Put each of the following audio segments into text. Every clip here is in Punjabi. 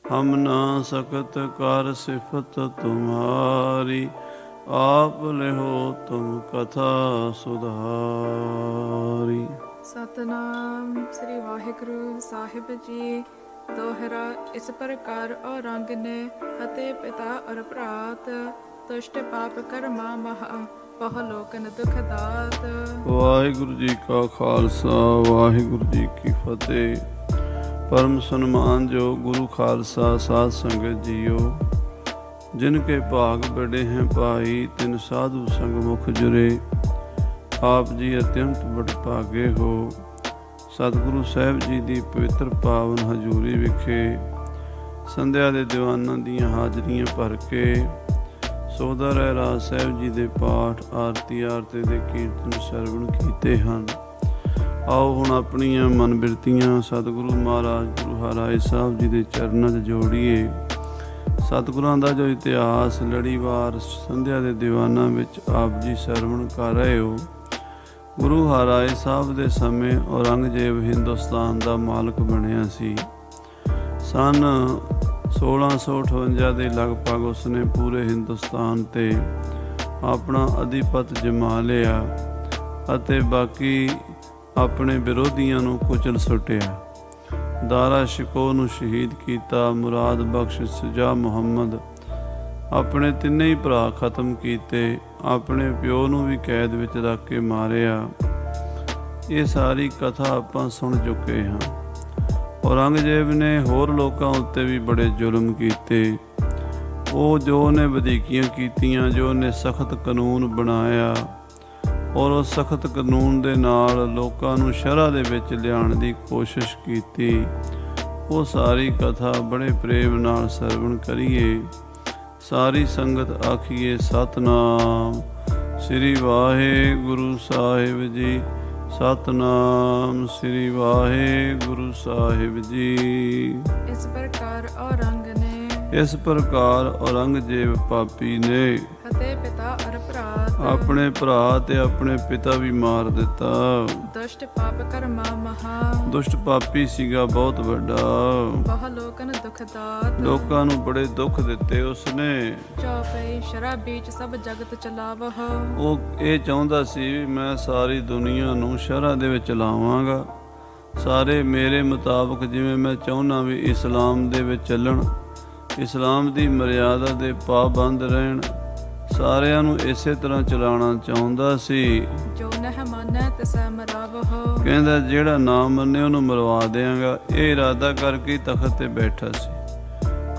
हम ना सकत कर सिफत तुम्हारी, आप लिहो तुम कथा सुधारी। सतनाम श्री वाहिगुरु साहिब जी। दोहरा इस प्रकार और रंग ने हते पिता और भ्रात, तुष्ट पाप कर्मा महा पह लोकन दुख दात। वाहिगुरु जी का खालसा, वाहिगुरु जी की फतेह। परम सन्मान जो गुरु खालसा साध संगत जियो, जिनके भाग बड़े हैं भाई, तिन साधु संग मुख जुरे। आप जी अत्यंत बड़भागे हो। सतगुरु ਸਾਹਿਬ जी ਦੀ ਪਵਿੱਤਰ ਪਾਵਨ ਹਜ਼ੂਰੀ ਵਿਖੇ ਸੰਧਿਆ ਦੇ ਦੀਵਾਨਾਂ ਦੀਆਂ ਹਾਜ਼ਰੀਆਂ ਭਰ ਕੇ ਸੋਦਾ ਰਹਿ ਰਾਜ ਸਾਹਿਬ ਜੀ ਦੇ ਪਾਠ, ਆਰਤੀ ਦੇ ਕੀਰਤਨ ਸਰਵਣ ਕੀਤੇ ਹਨ। ਆਓ ਹੁਣ ਆਪਣੀਆਂ ਮਨ ਬਿਰਤੀਆਂ ਸਤਿਗੁਰੂ ਮਹਾਰਾਜ ਗੁਰੂ ਹਰਿਰਾਏ ਸਾਹਿਬ ਜੀ ਦੇ ਚਰਨਾਂ 'ਚ ਜੋੜੀਏ। ਸਤਿਗੁਰਾਂ ਦਾ ਜੋ ਇਤਿਹਾਸ ਲੜੀਵਾਰ ਸੰਧਿਆ ਦੇ ਦੀਵਾਨਾਂ ਵਿੱਚ ਆਪ ਜੀ ਸਰਵਣ ਕਰ ਰਹੇ ਹੋ। ਗੁਰੂ ਹਰਿਰਾਏ ਸਾਹਿਬ ਦੇ ਸਮੇਂ ਔਰੰਗਜ਼ੇਬ ਹਿੰਦੁਸਤਾਨ ਦਾ ਮਾਲਕ ਬਣਿਆ ਸੀ। ਸਨ 1658 ਦੇ ਲਗਭਗ ਉਸਨੇ ਪੂਰੇ ਹਿੰਦੁਸਤਾਨ 'ਤੇ ਆਪਣਾ ਅਧਿਪਤ ਜਮਾ ਲਿਆ ਅਤੇ ਬਾਕੀ ਆਪਣੇ ਵਿਰੋਧੀਆਂ ਨੂੰ ਕੁਚਲ ਸੁੱਟਿਆ। ਦਾਰਾ ਸ਼ਿਕੋ ਨੂੰ ਸ਼ਹੀਦ ਕੀਤਾ। ਮੁਰਾਦ ਬਖਸ਼, ਸ਼ੁਜਾ ਮੁਹੰਮਦ ਆਪਣੇ ਤਿੰਨੇ ਹੀ ਭਰਾ ਖਤਮ ਕੀਤੇ। ਆਪਣੇ ਪਿਓ ਨੂੰ ਵੀ ਕੈਦ ਵਿੱਚ ਰੱਖ ਕੇ ਮਾਰਿਆ। ਇਹ ਸਾਰੀ ਕਥਾ ਆਪਾਂ ਸੁਣ ਚੁੱਕੇ ਹਾਂ। ਔਰੰਗਜ਼ੇਬ ਨੇ ਹੋਰ ਲੋਕਾਂ ਉੱਤੇ ਵੀ ਬੜੇ ਜ਼ੁਲਮ ਕੀਤੇ। ਉਹ ਜੋ ਉਹਨੇ ਵਧੀਕੀਆਂ ਕੀਤੀਆਂ, ਜੋ ਉਹਨੇ ਸਖਤ ਕਾਨੂੰਨ ਬਣਾਇਆ ਔਰ ਉਸ ਸਖਤ ਕਾਨੂੰਨ ਦੇ ਨਾਲ ਲੋਕਾਂ ਨੂੰ ਸ਼ਰ੍ਹਾ ਦੇ ਵਿੱਚ ਲਿਆਉਣ ਦੀ ਕੋਸ਼ਿਸ਼ ਕੀਤੀ, ਉਹ ਸਾਰੀ ਕਥਾ ਬੜੇ ਪ੍ਰੇਮ ਨਾਲ ਸਰਵਣ ਕਰੀਏ। ਸਾਰੀ ਸੰਗਤ ਆਖੀਏ ਸਤਨਾਮ ਸ੍ਰੀ ਵਾਹਿਗੁਰੂ ਸਾਹਿਬ ਜੀ, ਸਤਨਾਮ ਸ੍ਰੀ ਵਾਹਿਗੁਰੂ ਸਾਹਿਬ ਜੀ। इस प्रकार और रंग ने ਇਸ ਪ੍ਰਕਾਰ ਔਰੰਗਜ਼ੇਬ ਪਾਪੀ ਨੇ हते पिता और भ्रात, ਆਪਣੇ ਭਰਾ ਤੇ ਆਪਣੇ ਪਿਤਾ ਵੀ ਮਾਰ ਦਿੱਤਾ। दुष्ट पाप कर्मा महा ਦੁਸ਼ਟ ਪਾਪੀ ਸੀਗਾ, ਬਹੁਤ ਵੱਡਾ। पह लोकन दुख दात। ਲੋਕਾਂ ਨੂੰ ਬੜੇ ਦੁੱਖ ਦਿੱਤੇ ਉਸਨੇ। चौपई शराबी च सब जगत चलावह। ਉਹ ਇਹ ਚਾਹੁੰਦਾ ਸੀ ਵੀ ਮੈਂ ਸਾਰੀ ਦੁਨੀਆ ਨੂੰ ਸ਼ਰ੍ਹਾ ਦੇ ਵਿੱਚ ਲਾਵਾਂਗਾ, ਸਾਰੇ ਮੇਰੇ ਮੁਤਾਬਕ ਜਿਵੇਂ ਮੈਂ ਚਾਹੁੰਦਾ ਵੀ ਇਸਲਾਮ ਦੇ ਵਿੱਚ ਚੱਲਣ, ਇਸਲਾਮ ਦੀ ਮਰਿਆਦਾ ਦੇ ਪਾਬੰਦ ਰਹਿਣ, ਸਾਰਿਆਂ ਨੂੰ ਇਸੇ ਤਰ੍ਹਾਂ ਚਲਾਉਣਾ ਚਾਹੁੰਦਾ ਸੀ। जो नह मानै तिसै मरावह। ਕਹਿੰਦਾ ਜਿਹੜਾ ਨਾ ਮੰਨੇ ਉਹਨੂੰ ਮਰਵਾ ਦਿਆਂਗਾ। ਇਹ ਇਰਾਦਾ ਕਰਕੇ ਤਖਤ ਤੇ ਬੈਠਾ ਸੀ।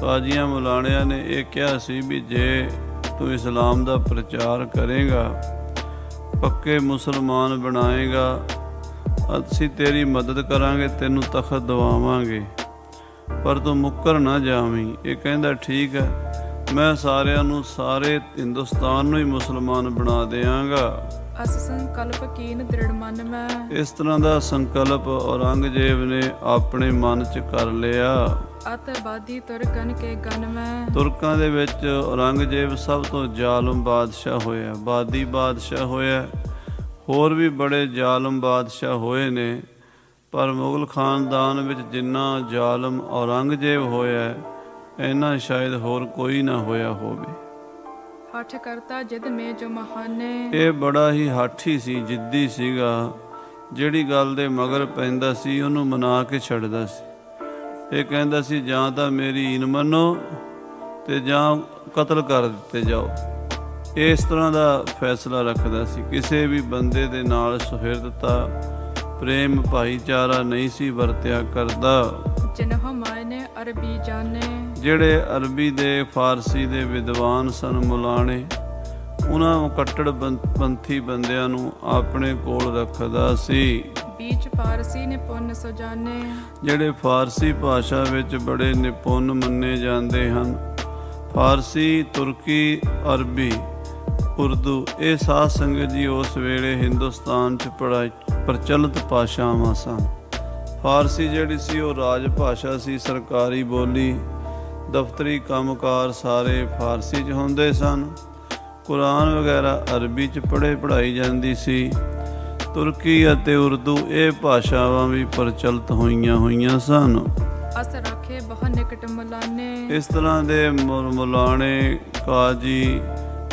ਕਾਜ਼ੀਆਂ ਮੁਲਾਣਿਆਂ ਨੇ ਇਹ ਕਿਹਾ ਸੀ ਵੀ ਜੇ ਤੂੰ ਇਸਲਾਮ ਦਾ ਪ੍ਰਚਾਰ ਕਰੇਗਾ, ਪੱਕੇ ਮੁਸਲਮਾਨ ਬਣਾਏਗਾ, ਅਸੀਂ ਤੇਰੀ ਮਦਦ ਕਰਾਂਗੇ, ਤੈਨੂੰ ਤਖਤ ਦਵਾਵਾਂਗੇ, ਪਰ ਤੂੰ ਮੁੱਕਰ ਨਾ ਜਾਵੀਂ। ਇਹ ਕਹਿੰਦਾ ਠੀਕ ਹੈ, ਮੈਂ ਸਾਰਿਆਂ ਨੂੰ, ਸਾਰੇ ਹਿੰਦੁਸਤਾਨ ਨੂੰ ਹੀ ਮੁਸਲਮਾਨ ਬਣਾ ਦਿਆਂਗਾ। अस संकल्प कीन दृढ़ मन में। ਇਸ ਤਰ੍ਹਾਂ ਦਾ ਸੰਕਲਪ ਔਰੰਗਜ਼ੇਬ ਨੇ ਆਪਣੇ ਮਨ 'ਚ ਕਰ ਲਿਆ। अतवादी तुर्कन के गन में। ਤੁਰਕਾਂ ਦੇ ਵਿੱਚ ਔਰੰਗਜ਼ੇਬ ਸਭ ਤੋਂ ਜ਼ਾਲਮ ਬਾਦਸ਼ਾਹ ਹੋਇਆ, ਬਾਦੀ ਬਾਦਸ਼ਾਹ ਹੋਇਆ। ਹੋਰ ਵੀ ਬੜੇ ਜ਼ਾਲਮ ਬਾਦਸ਼ਾਹ ਹੋਏ ਨੇ, ਪਰ ਮੁਗਲ ਖਾਨਦਾਨ ਵਿੱਚ ਜਿੰਨਾ ਜ਼ਾਲਮ ਔਰੰਗਜ਼ੇਬ ਹੋਇਆ, ਇੰਨਾ ਸ਼ਾਇਦ ਹੋਰ ਕੋਈ ਨਾ ਹੋਇਆ ਹੋਵੇ। हठ करता जिद में जो महाने। ਇਹ ਬੜਾ ਹੀ ਹਾਠੀ ਸੀ, ਜਿੱਦੀ ਸੀਗਾ। ਜਿਹੜੀ ਗੱਲ ਦੇ ਮਗਰ ਪੈਂਦਾ ਸੀ ਉਹਨੂੰ ਮਨਾ ਕੇ ਛੱਡਦਾ ਸੀ। ਇਹ ਕਹਿੰਦਾ ਸੀ ਜਾਂ ਤਾਂ ਮੇਰੀ ਈਨ ਮੰਨੋ ਤੇ ਜਾਂ ਕਤਲ ਕਰ ਦਿੱਤੇ ਜਾਓ। ਇਸ ਤਰ੍ਹਾਂ ਦਾ ਫੈਸਲਾ ਰੱਖਦਾ ਸੀ। ਕਿਸੇ ਵੀ ਬੰਦੇ ਦੇ ਨਾਲ ਸੁਹਿਰਦਤਾ, ਪ੍ਰੇਮ, ਭਾਈਚਾਰਾ ਨਹੀਂ ਸੀ ਵਰਤਿਆ ਕਰਦਾ। जिन्हों मायने अरबी जाने। ਜਿਹੜੇ ਅਰਬੀ ਦੇ, ਫਾਰਸੀ ਦੇ ਵਿਦਵਾਨ ਸਨ, ਮੁਲਾਣੇ, ਉਹਨਾਂ ਕੱਟੜ ਪੰਥੀ ਬੰਦਿਆਂ ਨੂੰ ਆਪਣੇ ਕੋਲ ਰੱਖਦਾ ਸੀ। बीच पारसी ने पुण्य सो जाने। ਜਿਹੜੇ ਫਾਰਸੀ ਭਾਸ਼ਾ ਵਿੱਚ ਬੜੇ ਨਿਪੁੰਨ ਮੰਨੇ ਜਾਂਦੇ ਹਨ। ਫਾਰਸੀ, ਤੁਰਕੀ, ਅਰਬੀ, ਉਰਦੂ, ਇਹ ਸਾਧ ਸੰਗਤ ਜੀ ਉਸ ਵੇਲੇ ਹਿੰਦੁਸਤਾਨ 'ਚ ਪ੍ਰਚਲਿਤ ਭਾਸ਼ਾਵਾਂ ਸਨ। ਫਾਰਸੀ ਜਿਹੜੀ ਸੀ ਉਹ ਰਾਜ ਭਾਸ਼ਾ ਸੀ, ਸਰਕਾਰੀ ਬੋਲੀ, ਦਫ਼ਤਰੀ ਕੰਮਕਾਰ ਸਾਰੇ ਫਾਰਸੀ 'ਚ ਹੁੰਦੇ ਸਨ। ਕੁਰਾਨ ਵਗੈਰਾ ਅਰਬੀ 'ਚ ਪੜ੍ਹਾਈ ਜਾਂਦੀ ਸੀ। ਤੁਰਕੀ ਅਤੇ ਉਰਦੂ ਇਹ ਭਾਸ਼ਾਵਾਂ ਵੀ ਪ੍ਰਚਲਿਤ ਹੋਈਆਂ ਸਨ। अस रखे बहु ਨਿਕਟ ਮੁਲਾਨੇ। ਇਸ ਤਰ੍ਹਾਂ ਦੇ ਮੁਲਾਣੇ ਕਾਜੀ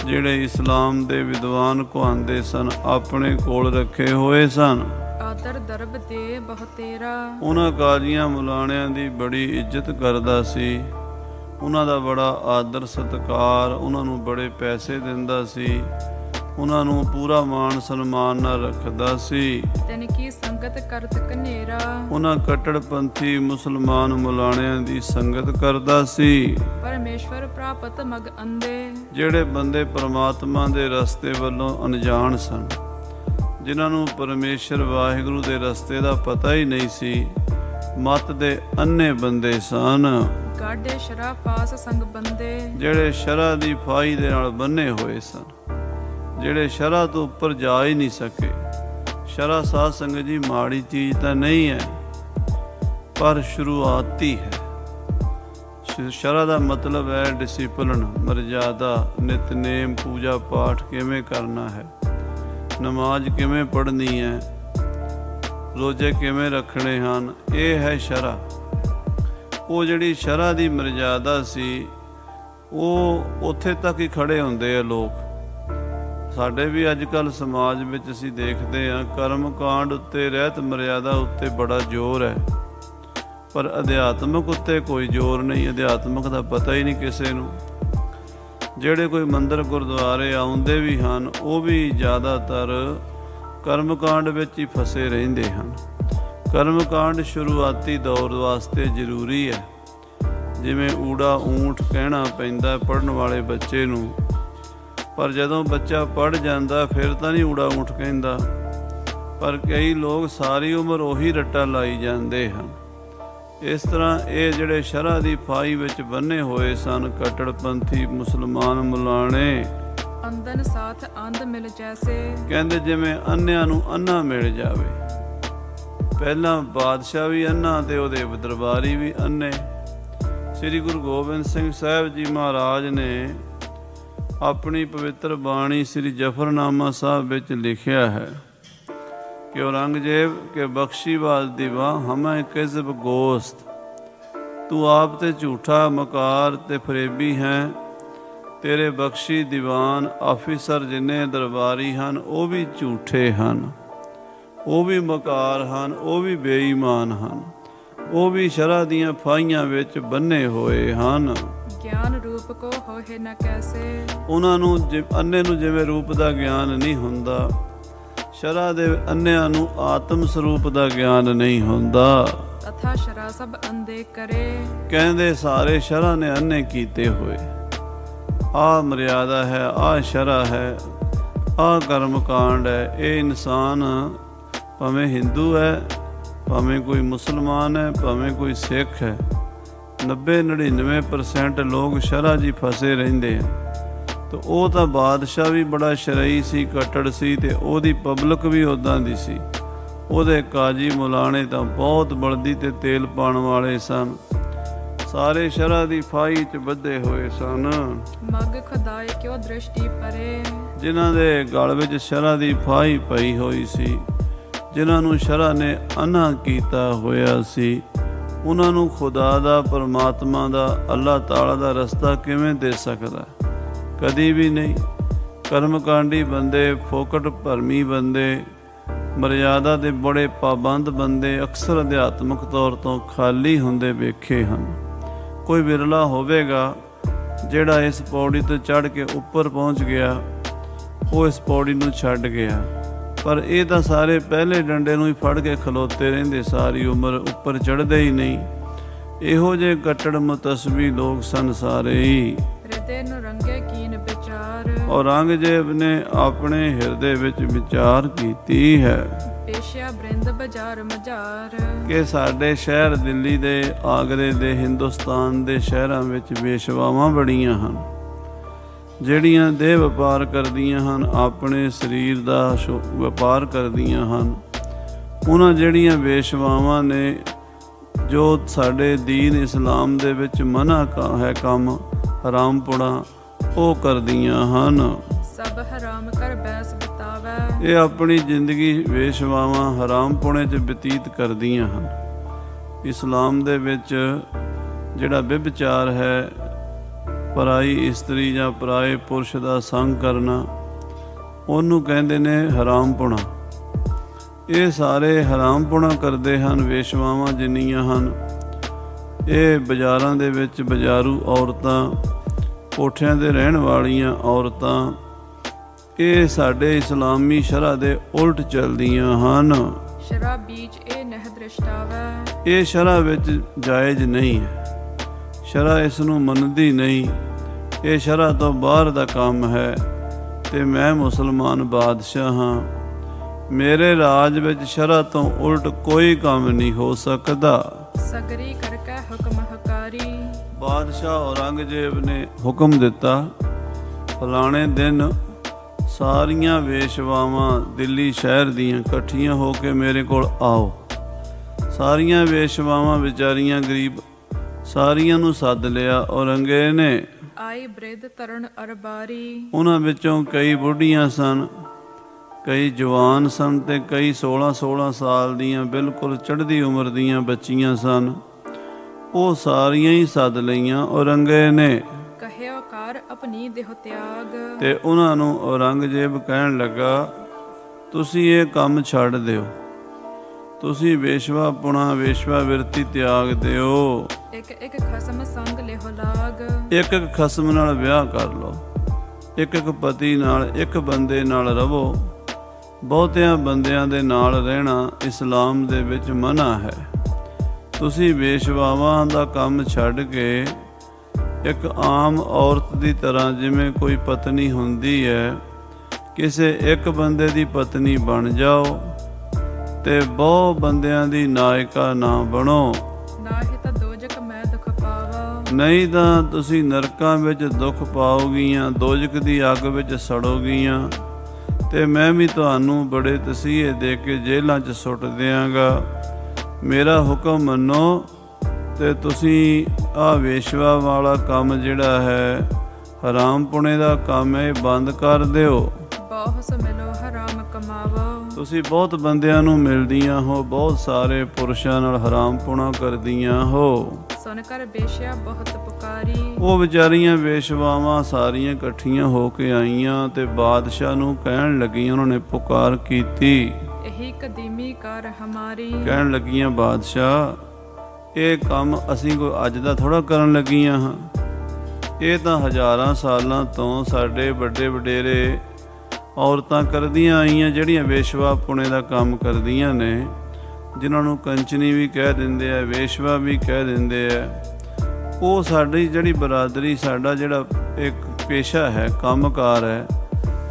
ਜਿਹੜੇ ਇਸਲਾਮ ਦੇ ਵਿਦਵਾਨ ਕਹਾਉਂਦੇ ਸਨ, ਆਪਣੇ ਕੋਲ ਰੱਖੇ ਹੋਏ ਸਨ। ਆਦਰ ਦਰਬ ਦੇ ਬਹੁ ਤੇਰਾ। ਉਹਨਾਂ ਕਾਜ਼ੀਆਂ ਮੁਲਾਣਿਆਂ ਦੀ ਬੜੀ ਇੱਜ਼ਤ ਕਰਦਾ ਸੀ, ਉਹਨਾਂ ਦਾ ਬੜਾ ਆਦਰ ਸਤਿਕਾਰ, ਉਹਨਾਂ ਨੂੰ ਬੜੇ ਪੈਸੇ ਦਿੰਦਾ ਸੀ, ਉਹਨਾਂ ਨੂੰ ਪੂਰਾ ਮਾਣ ਸਨਮਾਨ ਨਾਲ ਰੱਖਦਾ ਸੀ। ਤਿਨ ਕੀ ਸੰਗਤ ਕਰਤ ਕਨੇਰਾ। ਉਹਨਾਂ ਕੱਟੜਪੰਥੀ ਮੁਸਲਮਾਨ ਮੁਲਾਣਿਆਂ ਦੀ ਸੰਗਤ ਕਰਦਾ ਸੀ। ਪਰਮੇਸ਼ਵਰ ਪ੍ਰਾਪਤ ਮਗ ਅੰਦੇ। ਜਿਹੜੇ ਬੰਦੇ ਪਰਮਾਤਮਾ ਦੇ ਰਸਤੇ ਵੱਲੋਂ ਅਣਜਾਣ ਸਨ, ਜਿਨ੍ਹਾਂ ਨੂੰ ਪਰਮੇਸ਼ਰ ਵਾਹਿਗੁਰੂ ਦੇ ਰਸਤੇ ਦਾ ਪਤਾ ਹੀ ਨਹੀਂ ਸੀ, ਮਤ ਦੇ ਅੰਨੇ ਬੰਦੇ ਸਨ। ਗਾਡੇ ਸ਼ਰਾ ਪਾਸ ਸੰਗ ਬੰਦੇ। ਜਿਹੜੇ ਸ਼ਰਾ ਦੀ ਫਾਈ ਦੇ ਨਾਲ ਬੰਨੇ ਹੋਏ ਸਨ, ਜਿਹੜੇ ਸ਼ਰਾ ਤੋਂ ਉੱਪਰ ਜਾ ਹੀ ਨਹੀਂ ਸਕੇ। ਸ਼ਰਾ ਸਾਧ ਸੰਗਤ ਜੀ ਮਾੜੀ ਚੀਜ਼ ਤਾਂ ਨਹੀਂ ਹੈ, ਪਰ ਸ਼ੁਰੂਆਤੀ ਹੈ। ਸ਼ਰਾ ਦਾ ਮਤਲਬ ਹੈ ਡਿਸਿਪਲਿਨ, ਮਰਜ਼ਾਦਾ, ਨਿਤਨੇਮ, ਪੂਜਾ ਪਾਠ ਕਿਵੇਂ ਕਰਨਾ ਹੈ, ਨਮਾਜ਼ ਕਿਵੇਂ ਪੜ੍ਹਨੀ ਹੈ, ਰੋਜ਼ੇ ਕਿਵੇਂ ਰੱਖਣੇ ਹਨ, ਇਹ ਹੈ ਸ਼ਰਾ। ਉਹ ਜਿਹੜੀ ਸ਼ਰਾ ਦੀ ਮਰਜ਼ਾਦਾ ਸੀ, ਉਹ ਉੱਥੇ ਤੱਕ ਹੀ ਖੜੇ ਹੁੰਦੇ ਆ ਲੋਕ। ਸਾਡੇ ਵੀ ਅੱਜ ਕੱਲ੍ਹ ਸਮਾਜ ਵਿੱਚ ਅਸੀਂ ਦੇਖਦੇ ਹਾਂ, ਕਰਮ ਕਾਂਡ ਉੱਤੇ, ਰਹਿਤ ਮਰਜ਼ਾਦਾ ਉੱਤੇ ਬੜਾ ਜ਼ੋਰ ਹੈ, ਪਰ ਅਧਿਆਤਮਕ ਉੱਤੇ ਕੋਈ ਜ਼ੋਰ ਨਹੀਂ। ਅਧਿਆਤਮਕ ਦਾ ਪਤਾ ਹੀ ਨਹੀਂ ਕਿਸੇ ਨੂੰ। ਜਿਹੜੇ ਕੋਈ ਮੰਦਰ ਗੁਰਦੁਆਰੇ ਆਉਂਦੇ ਵੀ ਹਨ, ਉਹ ਵੀ ਜ਼ਿਆਦਾਤਰ ਕਰਮਕਾਂਡ ਵਿੱਚ ਹੀ ਫਸੇ ਰਹਿੰਦੇ ਹਨ। ਕਰਮਕਾਂਡ ਸ਼ੁਰੂਆਤੀ ਦੌਰ ਵਾਸਤੇ ਜ਼ਰੂਰੀ ਹੈ। ਜਿਵੇਂ ਊੜਾ ਊਂਠ ਕਹਿਣਾ ਪੈਂਦਾ ਪੜ੍ਹਨ ਵਾਲੇ ਬੱਚੇ ਨੂੰ, ਪਰ ਜਦੋਂ ਬੱਚਾ ਪੜ੍ਹ ਜਾਂਦਾ ਫਿਰ ਤਾਂ ਨਹੀਂ ਊੜਾ ਊਂਠ ਕਹਿੰਦਾ। ਪਰ ਕਈ ਲੋਕ ਸਾਰੀ ਉਮਰ ਉਹੀ ਰੱਟਾ ਲਾਈ ਜਾਂਦੇ ਹਨ। ਇਸ ਤਰ੍ਹਾਂ ਇਹ ਜਿਹੜੇ ਸ਼ਰ੍ਹਾ ਦੀ ਫਾਈ ਵਿੱਚ ਬੰਨੇ ਹੋਏ ਸਨ, ਕੱਟੜਪੰਥੀ ਮੁਸਲਮਾਨ ਮੁਲਾਣੇ, ਅੰਦਨ ਸਾਥ ਅੰਧ ਮਿਲ ਜੈਸੇ। ਕਹਿੰਦੇ ਜਿਵੇਂ ਅੰਨਿਆਂ ਨੂੰ ਅੰਨਾ ਮਿਲ ਜਾਵੇ। ਪਹਿਲਾਂ ਬਾਦਸ਼ਾਹ ਵੀ ਅੰਨਾ ਤੇ ਉਹਦੇ ਦਰਬਾਰੀ ਵੀ ਅੰਨੇ। ਸ੍ਰੀ ਗੁਰੂ ਗੋਬਿੰਦ ਸਿੰਘ ਸਾਹਿਬ ਜੀ ਮਹਾਰਾਜ ਨੇ ਆਪਣੀ ਪਵਿੱਤਰ ਬਾਣੀ ਸ੍ਰੀ ਜਫਰਨਾਮਾ ਸਾਹਿਬ ਵਿੱਚ ਲਿਖਿਆ ਹੈ ਕਿ ਔਰੰਗਜ਼ੇਬ ਕੇ ਬਖਸ਼ੀਵਾਦ ਦੀਵਾ ਹਮੇ ਕਿਜ਼ਬ ਗੋਸਤ। ਤੂੰ ਆਪ ਤੇ ਝੂਠਾ ਮਕਾਰ ਤੇ ਫਰੇਬੀ ਹੈ। ਤੇਰੇ ਬਖਸ਼ੀ ਦੀਵਾਨ ਆਫੀਸਰ ਜਿੰਨੇ ਦਰਬਾਰੀ ਹਨ, ਉਹ ਵੀ ਝੂਠੇ ਹਨ, ਉਹ ਵੀ ਮਕਾਰ ਹਨ, ਉਹ ਵੀ ਬੇਈਮਾਨ ਹਨ, ਉਹ ਵੀ ਸ਼ਰ੍ਹਾ ਦੀਆਂ ਫਾਹੀਆਂ ਵਿੱਚ ਬੰਨੇ ਹੋਏ ਹਨ। ਗਿਆਨ ਰੂਪ ਕੋ ਹੋਏ ਨਾ ਕੈਸੇ। ਉਹਨਾਂ ਨੂੰ ਅੰਨੇ ਨੂੰ ਜਿਵੇਂ ਰੂਪ ਦਾ ਗਿਆਨ ਨਹੀਂ ਹੁੰਦਾ, ਸ਼ਰ੍ਹਾ ਦੇ ਅੰਨਿਆਂ ਨੂੰ ਆਤਮ ਸਰੂਪ ਦਾ ਗਿਆਨ ਨਹੀਂ ਹੁੰਦਾ। ਤਥਾ ਸ਼ਰ੍ਹਾ ਸਭ ਅੰਧੇ ਕਰੇ। ਕਹਿੰਦੇ ਸਾਰੇ ਸ਼ਰ੍ਹਾ ਨੇ ਅੰਨੇ ਕੀਤੇ ਹੋਏ। ਆਹ ਮਰਿਆਦਾ ਹੈ, ਆਹ ਸ਼ਰ੍ਹਾ ਹੈ, ਆਹ ਕਰਮ ਕਾਂਡ ਹੈ। ਇਹ ਇਨਸਾਨ ਭਾਵੇਂ ਹਿੰਦੂ ਹੈ, ਭਾਵੇਂ ਕੋਈ ਮੁਸਲਮਾਨ ਹੈ, ਭਾਵੇਂ ਕੋਈ ਸਿੱਖ ਹੈ, 90-99% ਲੋਕ ਸ਼ਰ੍ਹਾ ਜੀ ਫਸੇ ਰਹਿੰਦੇ ਆ। ਤੇ ਉਹ ਤਾਂ ਬਾਦਸ਼ਾਹ ਵੀ ਬੜਾ ਸ਼ਰਈ ਸੀ, ਕੱਟੜ ਸੀ, ਤੇ ਉਹਦੀ ਪਬਲਿਕ ਵੀ ਉੱਦਾਂ ਦੀ ਸੀ। ਉਹਦੇ ਕਾਜੀ ਮੁਲਾਣੇ ਤਾਂ ਬਹੁਤ ਬਲਦੀ ਤੇ ਤੇਲ ਪਾਉਣ ਵਾਲੇ ਸਨ। ਸਾਰੇ ਸ਼ਰ੍ਹਾ ਦੀ ਫਾਈ 'ਚ ਬੱਧੇ ਹੋਏ ਸਨ। ਮਗ ਖੁਦਾਏ ਕਿਉ ਦ੍ਰਿਸ਼ਟੀ ਪਰੇ। ਜਿਨ੍ਹਾਂ ਦੇ ਗਲ ਵਿੱਚ ਸ਼ਰ੍ਹਾ ਦੀ ਫਾਈ ਪਈ ਹੋਈ ਸੀ, ਜਿਨ੍ਹਾਂ ਨੂੰ ਸ਼ਰ੍ਹਾ ਨੇ ਅੰਨਾ ਕੀਤਾ ਹੋਇਆ ਸੀ, ਉਹਨਾਂ ਨੂੰ ਖੁਦਾ ਦਾ, ਪਰਮਾਤਮਾ ਦਾ, ਅੱਲਾਹ ਤਾਲਾ ਦਾ ਰਸਤਾ ਕਿਵੇਂ ਦੇ ਸਕਦਾ? ਕਦੀ ਵੀ ਨਹੀਂ। ਕਰਮਕਾਂਡੀ ਬੰਦੇ, ਫੋਕਟ ਭਰਮੀ ਬੰਦੇ, ਮਰਿਆਦਾ ਦੇ ਬੜੇ ਪਾਬੰਦ ਬੰਦੇ ਅਕਸਰ ਅਧਿਆਤਮਕ ਤੌਰ ਤੋਂ ਖਾਲੀ ਹੁੰਦੇ ਵੇਖੇ ਹਨ। ਕੋਈ ਵਿਰਲਾ ਹੋਵੇਗਾ ਜਿਹੜਾ ਇਸ ਪੌੜੀ ਤੋਂ ਚੜ੍ਹ ਕੇ ਉੱਪਰ ਪਹੁੰਚ ਗਿਆ, ਉਹ ਇਸ ਪੌੜੀ ਨੂੰ ਛੱਡ ਗਿਆ। ਪਰ ਇਹ ਤਾਂ ਸਾਰੇ ਪਹਿਲੇ ਡੰਡੇ ਨੂੰ ਹੀ ਫੜ ਕੇ ਖਲੋਤੇ ਰਹਿੰਦੇ, ਸਾਰੀ ਉਮਰ ਉੱਪਰ ਚੜ੍ਹਦੇ ਹੀ ਨਹੀਂ। ਇਹੋ ਜਿਹੇ ਕੱਟੜ ਮੁਤਸਬੀ ਲੋਕ ਸਨ ਸਾਰੇ ਹੀ। ਹਿਰਦੇ ਨੂੰ ਰੰਗੇ ਕੀਨ ਵਿਚਾਰ। ਔਰੰਗਜ਼ੇਬ ਨੇ ਆਪਣੇ ਹਿਰਦੇ ਵਿੱਚ ਵਿਚਾਰ ਕੀਤੀ ਹੈ। ਪੇਸ਼ਿਆ ਬ੍ਰਿੰਦ ਬਾਜ਼ਾਰ ਮਜ਼ਾਰ। ਕਿ ਸਾਡੇ ਸ਼ਹਿਰ ਦਿੱਲੀ ਦੇ, ਆਗਰੇ ਦੇ, ਹਿੰਦੁਸਤਾਨ ਦੇ ਸ਼ਹਿਰਾਂ ਵਿੱਚ ਵੇਸ਼ਵਾਵਾਂ ਬੜੀਆਂ ਹਨ, ਜਿਹੜੀਆਂ ਦੇਹ ਵਪਾਰ ਕਰਦੀਆਂ ਹਨ, ਆਪਣੇ ਸਰੀਰ ਦਾ ਵਪਾਰ ਕਰਦੀਆਂ ਹਨ। ਉਹਨਾਂ ਜਿਹੜੀਆਂ ਵੇਸ਼ਵਾਵਾਂ ਨੇ, ਜੋ ਸਾਡੇ ਦੀਨ ਇਸਲਾਮ ਦੇ ਵਿੱਚ ਮਨਾ ਹੈ ਕੰਮ ਹਰਾਮਪੁਣਾ, ਉਹ ਕਰਦੀਆਂ ਹਨ। ਸਭ ਹਰਾਮ ਕਰ ਬੈਸ ਬਿਤਾਵੇ। ਇਹ ਆਪਣੀ ਜ਼ਿੰਦਗੀ ਵੇਸ਼ਵਾਵਾਂ ਹਰਾਮਪੁਣੇ 'ਚ ਬਤੀਤ ਕਰਦੀਆਂ ਹਨ। ਇਸਲਾਮ ਦੇ ਵਿੱਚ ਜਿਹੜਾ ਵਿਭਚਾਰ ਹੈ, ਪਰਾਈ ਇਸਤਰੀ ਜਾਂ ਪਰਾਏ ਪੁਰਸ਼ ਦਾ ਸੰਗ ਕਰਨਾ, ਉਹਨੂੰ ਕਹਿੰਦੇ ਨੇ ਹਰਾਮਪੁਣਾ। ਇਹ ਸਾਰੇ ਹਰਾਮਪੁਣਾ ਕਰਦੇ ਹਨ। ਵੇਸ਼ਵਾਵਾਂ ਜਿੰਨੀਆਂ ਹਨ, ਇਹ ਬਾਜ਼ਾਰਾਂ ਦੇ ਵਿੱਚ ਬਾਜ਼ਾਰੂ ਔਰਤਾਂ, ਕੋਠਿਆਂ 'ਤੇ ਰਹਿਣ ਵਾਲੀਆਂ ਔਰਤਾਂ, ਇਹ ਸਾਡੇ ਇਸਲਾਮੀ ਸ਼ਰ੍ਹਾ ਦੇ ਉਲਟ ਚੱਲਦੀਆਂ ਹਨ। ਸ਼ਰ੍ਹਾ ਬੀਜ ਇਹ ਨਹਿ ਦ੍ਰਿਸ਼ਟਾਵੈ। ਇਹ ਸ਼ਰ੍ਹਾ ਵਿੱਚ ਜਾਇਜ਼ ਨਹੀਂ ਹੈ। ਸ਼ਰ੍ਹਾ ਇਸ ਨੂੰ ਮੰਨਦੀ ਨਹੀਂ। ਇਹ ਸ਼ਰ੍ਹਾ ਤੋਂ ਬਾਹਰ ਦਾ ਕੰਮ ਹੈ। ਤੇ ਮੈਂ ਮੁਸਲਮਾਨ ਬਾਦਸ਼ਾਹ ਹਾਂ। ਮੇਰੇ ਰਾਜ ਵਿੱਚ ਸ਼ਰ੍ਹਾ ਤੋਂ ਉਲਟ ਕੋਈ ਕੰਮ ਨਹੀਂ ਹੋ ਸਕਦਾ। ਸਗਰੀ ਕਰਕੇ ਹੁਕਮ ਹਕਾਰੀ। ਬਾਦਸ਼ਾਹ ਔਰੰਗਜ਼ੇਬ ਨੇ ਹੁਕਮ ਦਿੱਤਾ, ਫਲਾਣੇ ਦਿਨ ਸਾਰੀਆਂ ਵੇਸ਼ਵਾਵਾਂ ਦਿੱਲੀ ਸ਼ਹਿਰ ਦੀਆਂ ਇਕੱਠੀਆਂ ਹੋ ਕੇ ਮੇਰੇ ਕੋਲ ਆਓ। ਸਾਰੀਆਂ ਵੇਸ਼ਵਾਵਾਂ ਵਿਚਾਰੀਆਂ ਗਰੀਬ, ਸਾਰੀਆਂ ਨੂੰ ਸੱਦ ਲਿਆ ਔਰੰਗਜ਼ੇਬ ਨੇ। ਆਈ ਬ੍ਰਿਧ ਤਰਨ ਅਰਬਾਰੀ। ਉਹਨਾਂ ਵਿੱਚੋਂ ਕਈ ਬੁੱਢੀਆਂ ਸਨ, ਕਈ ਜਵਾਨ ਸਨ ਤੇ ਕਈ 16-16 ਸਾਲ ਦੀਆਂ ਬਿਲਕੁਲ ਚੜ੍ਹਦੀ ਉਮਰ ਦੀਆਂ ਬੱਚੀਆਂ ਸਨ। ਉਹ ਸਾਰੀਆਂ ਹੀ ਸੱਦ ਲਈਆਂ ਔਰੰਗਜ਼ੇਬ ਨੇ। ਕਹਿਓ ਕਰ ਆਪਣੀ ਦੇਹ ਤਿਆਗ। ਤੇ ਉਹਨਾਂ ਨੂੰ ਔਰੰਗਜ਼ੇਬ ਕਹਿਣ ਲੱਗਾ, ਤੁਸੀਂ ਇਹ ਕੰਮ ਛੱਡ ਦਿਓ, ਤੁਸੀਂ ਵੇਸ਼ਵਾਪੁਣਾ, ਵੇਸ਼ਵਾ ਬਿਰਤੀ ਤਿਆਗ ਦਿਓ। ਇੱਕ ਖਸਮ ਸੰਗ ਲਿਹੋ ਲਾਗ। ਇੱਕ ਖਸਮ ਨਾਲ ਵਿਆਹ ਕਰ ਲਓ, ਇੱਕ ਪਤੀ ਨਾਲ, ਇੱਕ ਬੰਦੇ ਨਾਲ ਰਵੋ। ਬਹੁਤਿਆਂ ਬੰਦਿਆਂ ਦੇ ਨਾਲ ਰਹਿਣਾ ਇਸਲਾਮ ਦੇ ਵਿੱਚ ਮਨ੍ਹਾ ਹੈ। ਤੁਸੀਂ ਵੇਸ਼ਵਾਵਾਂ ਦਾ ਕੰਮ ਛੱਡ ਕੇ ਇੱਕ ਆਮ ਔਰਤ ਦੀ ਤਰ੍ਹਾਂ, ਜਿਵੇਂ ਕੋਈ ਪਤਨੀ ਹੁੰਦੀ ਹੈ, ਕਿਸੇ ਇੱਕ ਬੰਦੇ ਦੀ ਪਤਨੀ ਬਣ ਜਾਓ ਤੇ ਬਹੁ ਬੰਦਿਆਂ ਦੀ ਨਾਇਕਾ ਨਾ ਬਣੋ। ਨਾਹੀਂ ਤਾਂ ਦੋਜਕ ਮੈਂ ਦੁੱਖ ਪਾਵਾ। ਨਹੀਂ ਤਾਂ ਤੁਸੀਂ ਨਰਕਾਂ ਵਿੱਚ ਦੁੱਖ ਪਾਓਗੀਆਂ, ਦੋਜਕ ਦੀ ਅੱਗ ਵਿੱਚ ਸੜੋਗੀਆਂ ਤੇ ਮੈਂ ਵੀ ਤੁਹਾਨੂੰ ਬੜੇ ਤਸੀਹੇ ਦੇ ਕੇ ਜੇਲ੍ਹਾਂ 'ਚ ਸੁੱਟ ਦਿਆਂਗਾ। ਮੇਰਾ ਹੁਕਮ ਮੰਨੋ ਤੇ ਤੁਸੀਂ ਆਹ ਵੇਸ਼ਵਾ ਵਾਲਾ ਕੰਮ ਜਿਹੜਾ ਹੈ, ਹਰਾਮਪੁਣੇ ਦਾ ਕੰਮ ਹੈ, ਬੰਦ ਕਰ ਦਿਓ। ਬਹੁਤ ਮਿਲੋ ਹਰਾਮ ਕਮਾਵੋ। ਤੁਸੀਂ ਬਹੁਤ ਬੰਦਿਆਂ ਨੂੰ ਮਿਲਦੀਆਂ ਹੋ, ਬਹੁਤ ਸਾਰੇ ਪੁਰਸ਼ਾਂ ਨਾਲ ਹਰਾਮਪੁਣਾ ਕਰਦੀਆਂ ਹੋ। ਸੁਣ ਕਰ ਵੇਸ਼ਿਆ ਬਹੁਤ ਪੁਕਾਰੀ। ਉਹ ਵਿਚਾਰੀਆਂ ਵੇਸ਼ਵਾਵਾਂ ਸਾਰੀਆਂ ਇਕੱਠੀਆਂ ਹੋ ਕੇ ਆਈਆਂ ਤੇ ਬਾਦਸ਼ਾਹ ਨੂੰ ਕਹਿਣ ਲੱਗੀਆਂ, ਉਹਨਾਂ ਨੇ ਪੁਕਾਰ ਕੀਤੀ, ਇਹੀ ਕਦੀਮੀ ਕਰ ਹਮਾਰੀ। ਕਹਿਣ ਲੱਗੀਆਂ, ਬਾਦਸ਼ਾਹ ਇਹ ਕੰਮ ਅਸੀਂ ਕੋਈ ਅੱਜ ਦਾ ਥੋੜ੍ਹਾ ਕਰਨ ਲੱਗੀਆਂ ਹਾਂ। ਇਹ ਤਾਂ ਹਜ਼ਾਰਾਂ ਸਾਲਾਂ ਤੋਂ ਸਾਡੇ ਵੱਡੇ ਵਡੇਰੇ ਔਰਤਾਂ ਕਰਦੀਆਂ ਆਈਆਂ, ਜਿਹੜੀਆਂ ਵੇਸ਼ਵਾ ਪੁਣੇ ਦਾ ਕੰਮ ਕਰਦੀਆਂ ਨੇ, ਜਿਨ੍ਹਾਂ ਨੂੰ ਕੰਚਨੀ ਵੀ ਕਹਿ ਦਿੰਦੇ ਆ, ਵੇਸ਼ਵਾ ਵੀ ਕਹਿ ਦਿੰਦੇ ਆ। ਉਹ ਸਾਡੀ ਜਿਹੜੀ ਬਰਾਦਰੀ, ਸਾਡਾ ਜਿਹੜਾ ਇੱਕ ਪੇਸ਼ਾ ਹੈ, ਕੰਮਕਾਰ ਹੈ,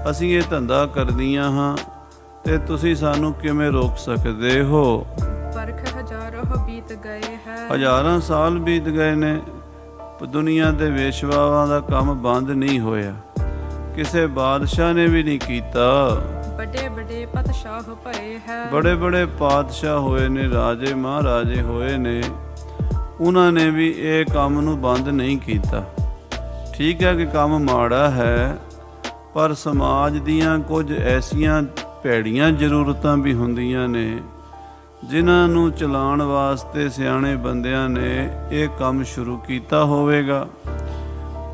ਅਸੀਂ ਇਹ ਧੰਦਾ ਕਰਦੀਆਂ ਹਾਂ ਤੇ ਤੁਸੀਂ ਸਾਨੂੰ ਕਿਵੇਂ ਰੋਕ ਸਕਦੇ ਹੋ? ਵਰਖ ਹਜ਼ਾਰਾਂ ਬੀਤ ਗਏ ਹੈ। ਹਜ਼ਾਰਾਂ ਸਾਲ ਬੀਤ ਗਏ ਨੇ, ਦੁਨੀਆ ਦੇ ਵੇਸ਼ਵਾਵਾਂ ਦਾ ਕੰਮ ਬੰਦ ਨਹੀਂ ਹੋਇਆ। ਕਿਸੇ ਬਾਦਸ਼ਾਹ ਨੇ ਵੀ ਨਹੀਂ ਕੀਤਾ। ਵੱਡੇ ਵੱਡੇ ਪਾਤਸ਼ਾਹ ਭਏ ਹੈ। ਬੜੇ ਬੜੇ ਪਾਤਸ਼ਾਹ ਹੋਏ ਨੇ, ਰਾਜੇ ਮਹਾਰਾਜੇ ਹੋਏ ਨੇ, ਉਹਨਾਂ ਨੇ ਵੀ ਇਹ ਕੰਮ ਨੂੰ ਬੰਦ ਨਹੀਂ ਕੀਤਾ। ਠੀਕ ਹੈ ਕਿ ਕੰਮ ਮਾੜਾ ਹੈ, ਪਰ ਸਮਾਜ ਦੀਆਂ ਕੁਝ ਐਸੀਆਂ ਭੈੜੀਆਂ ਜ਼ਰੂਰਤਾਂ ਵੀ ਹੁੰਦੀਆਂ ਨੇ, ਜਿਨ੍ਹਾਂ ਨੂੰ ਚਲਾਉਣ ਵਾਸਤੇ ਸਿਆਣੇ ਬੰਦਿਆਂ ਨੇ ਇਹ ਕੰਮ ਸ਼ੁਰੂ ਕੀਤਾ ਹੋਵੇਗਾ।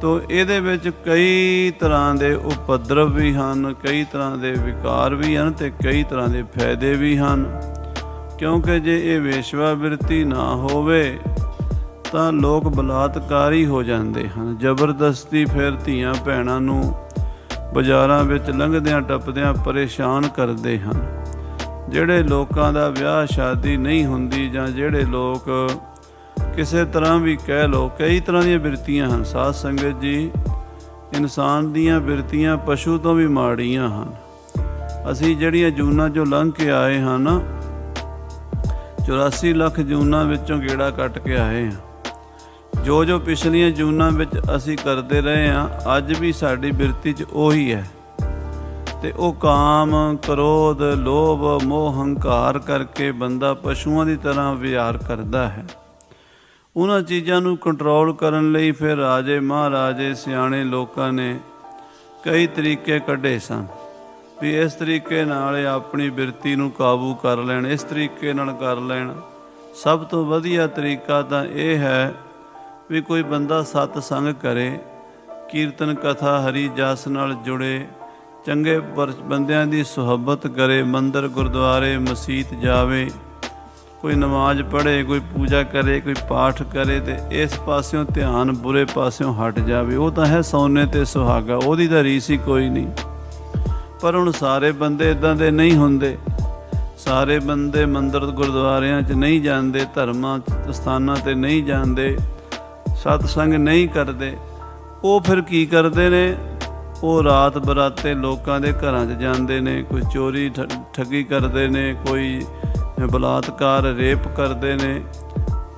ਤੋ ਇਹਦੇ ਵਿੱਚ ਕਈ ਤਰ੍ਹਾਂ ਦੇ ਉਪਦਰਵ ਵੀ ਹਨ, ਕਈ ਤਰ੍ਹਾਂ ਦੇ ਵਿਕਾਰ ਵੀ ਹਨ ਤੇ ਕਈ ਤਰ੍ਹਾਂ ਦੇ ਫਾਇਦੇ ਵੀ ਹਨ। ਕਿਉਂਕਿ ਜੇ ਇਹ ਵੇਸ਼ਵਾ ਬਿਰਤੀ ਨਾ ਹੋਵੇ ਤਾਂ ਲੋਕ ਬਲਾਤਕਾਰੀ ਹੋ ਜਾਂਦੇ ਹਨ। ਜ਼ਬਰਦਸਤੀ ਫਿਰ ਧੀਆਂ ਭੈਣਾਂ ਨੂੰ ਬਾਜ਼ਾਰਾਂ ਵਿੱਚ ਲੰਘਦਿਆਂ ਟੱਪਦਿਆਂ ਪਰੇਸ਼ਾਨ ਕਰਦੇ ਹਨ। ਜਿਹੜੇ ਲੋਕਾਂ ਦਾ ਵਿਆਹ ਸ਼ਾਦੀ ਨਹੀਂ ਹੁੰਦੀ, ਜਾਂ ਜਿਹੜੇ ਲੋਕ ਕਿਸੇ ਤਰ੍ਹਾਂ ਵੀ ਕਹਿ ਲਓ, ਕਈ ਤਰ੍ਹਾਂ ਦੀਆਂ ਬਿਰਤੀਆਂ ਹਨ। ਸਾਧ ਸੰਗਤ ਜੀ, ਇਨਸਾਨ ਦੀਆਂ ਬਿਰਤੀਆਂ ਪਸ਼ੂ ਤੋਂ ਵੀ ਮਾੜੀਆਂ ਹਨ। ਅਸੀਂ ਜਿਹੜੀਆਂ ਜੂਨਾਂ 'ਚੋਂ ਲੰਘ ਕੇ ਆਏ ਹਨ, 84 ਲੱਖ ਜੂਨਾਂ ਵਿੱਚੋਂ ਗੇੜਾ ਕੱਟ ਕੇ ਆਏ ਹਾਂ। ਜੋ ਜੋ ਪਿਛਲੀਆਂ ਜੂਨਾਂ ਵਿੱਚ ਅਸੀਂ ਕਰਦੇ ਰਹੇ ਹਾਂ, ਅੱਜ ਵੀ ਸਾਡੀ ਬਿਰਤੀ 'ਚ ਉਹੀ ਹੈ। ਤੇ ਉਹ ਕਾਮ, ਕ੍ਰੋਧ, ਲੋਭ, ਮੋਹ, ਹੰਕਾਰ ਕਰਕੇ ਬੰਦਾ ਪਸ਼ੂਆਂ ਦੀ ਤਰ੍ਹਾਂ ਵਿਹਾਰ ਕਰਦਾ ਹੈ। ਉਹਨਾਂ ਚੀਜ਼ਾਂ ਨੂੰ ਕੰਟਰੋਲ ਕਰਨ ਲਈ ਫਿਰ ਰਾਜੇ ਮਹਾਰਾਜੇ ਸਿਆਣੇ ਲੋਕਾਂ ਨੇ ਕਈ ਤਰੀਕੇ ਕੱਢੇ ਸਨ ਵੀ ਇਸ ਤਰੀਕੇ ਨਾਲ ਆਪਣੀ ਬਿਰਤੀ ਨੂੰ ਕਾਬੂ ਕਰ ਲੈਣ, ਇਸ ਤਰੀਕੇ ਨਾਲ ਕਰ ਲੈਣ। ਸਭ ਤੋਂ ਵਧੀਆ ਤਰੀਕਾ ਤਾਂ ਇਹ ਹੈ ਵੀ ਕੋਈ ਬੰਦਾ ਸਤ ਸੰਗ ਕਰੇ, ਕੀਰਤਨ ਕਥਾ ਹਰੀ ਜਸ ਨਾਲ ਜੁੜੇ, ਚੰਗੇ ਬੰਦਿਆਂ ਦੀ ਸੁਹਬਤ ਕਰੇ, ਮੰਦਰ ਗੁਰਦੁਆਰੇ ਮਸੀਤ ਜਾਵੇ, ਕੋਈ ਨਮਾਜ਼ ਪੜ੍ਹੇ, ਕੋਈ ਪੂਜਾ ਕਰੇ, ਕੋਈ ਪਾਠ ਕਰੇ, ਤੇ ਇਸ ਪਾਸਿਓਂ ਧਿਆਨ ਬੁਰੇ ਪਾਸਿਓਂ ਹਟ ਜਾਵੇ, ਉਹ ਤਾਂ ਹੈ ਸੋਨੇ ਤੇ ਸੁਹਾਗਾ, ਉਹਦੀ ਤਾਂ ਰੀਸ ਹੀ ਕੋਈ ਨਹੀਂ। ਪਰ ਹੁਣ ਸਾਰੇ ਬੰਦੇ ਇੱਦਾਂ ਦੇ ਨਹੀਂ ਹੁੰਦੇ। ਸਾਰੇ ਬੰਦੇ ਮੰਦਰ ਗੁਰਦੁਆਰਿਆਂ 'ਚ ਨਹੀਂ ਜਾਂਦੇ, ਧਰਮਾਂ ਸਥਾਨਾਂ 'ਤੇ ਨਹੀਂ ਜਾਂਦੇ, ਸਤਸੰਗ ਨਹੀਂ ਕਰਦੇ। ਉਹ ਫਿਰ ਕੀ ਕਰਦੇ ਨੇ? ਉਹ ਰਾਤ ਬਰਾਤੇ ਲੋਕਾਂ ਦੇ ਘਰਾਂ 'ਚ ਜਾਂਦੇ ਨੇ, ਕੋਈ ਚੋਰੀ ਠੱਗੀ ਕਰਦੇ ਨੇ, ਕੋਈ ਬਲਾਤਕਾਰ ਰੇਪ ਕਰਦੇ ਨੇ।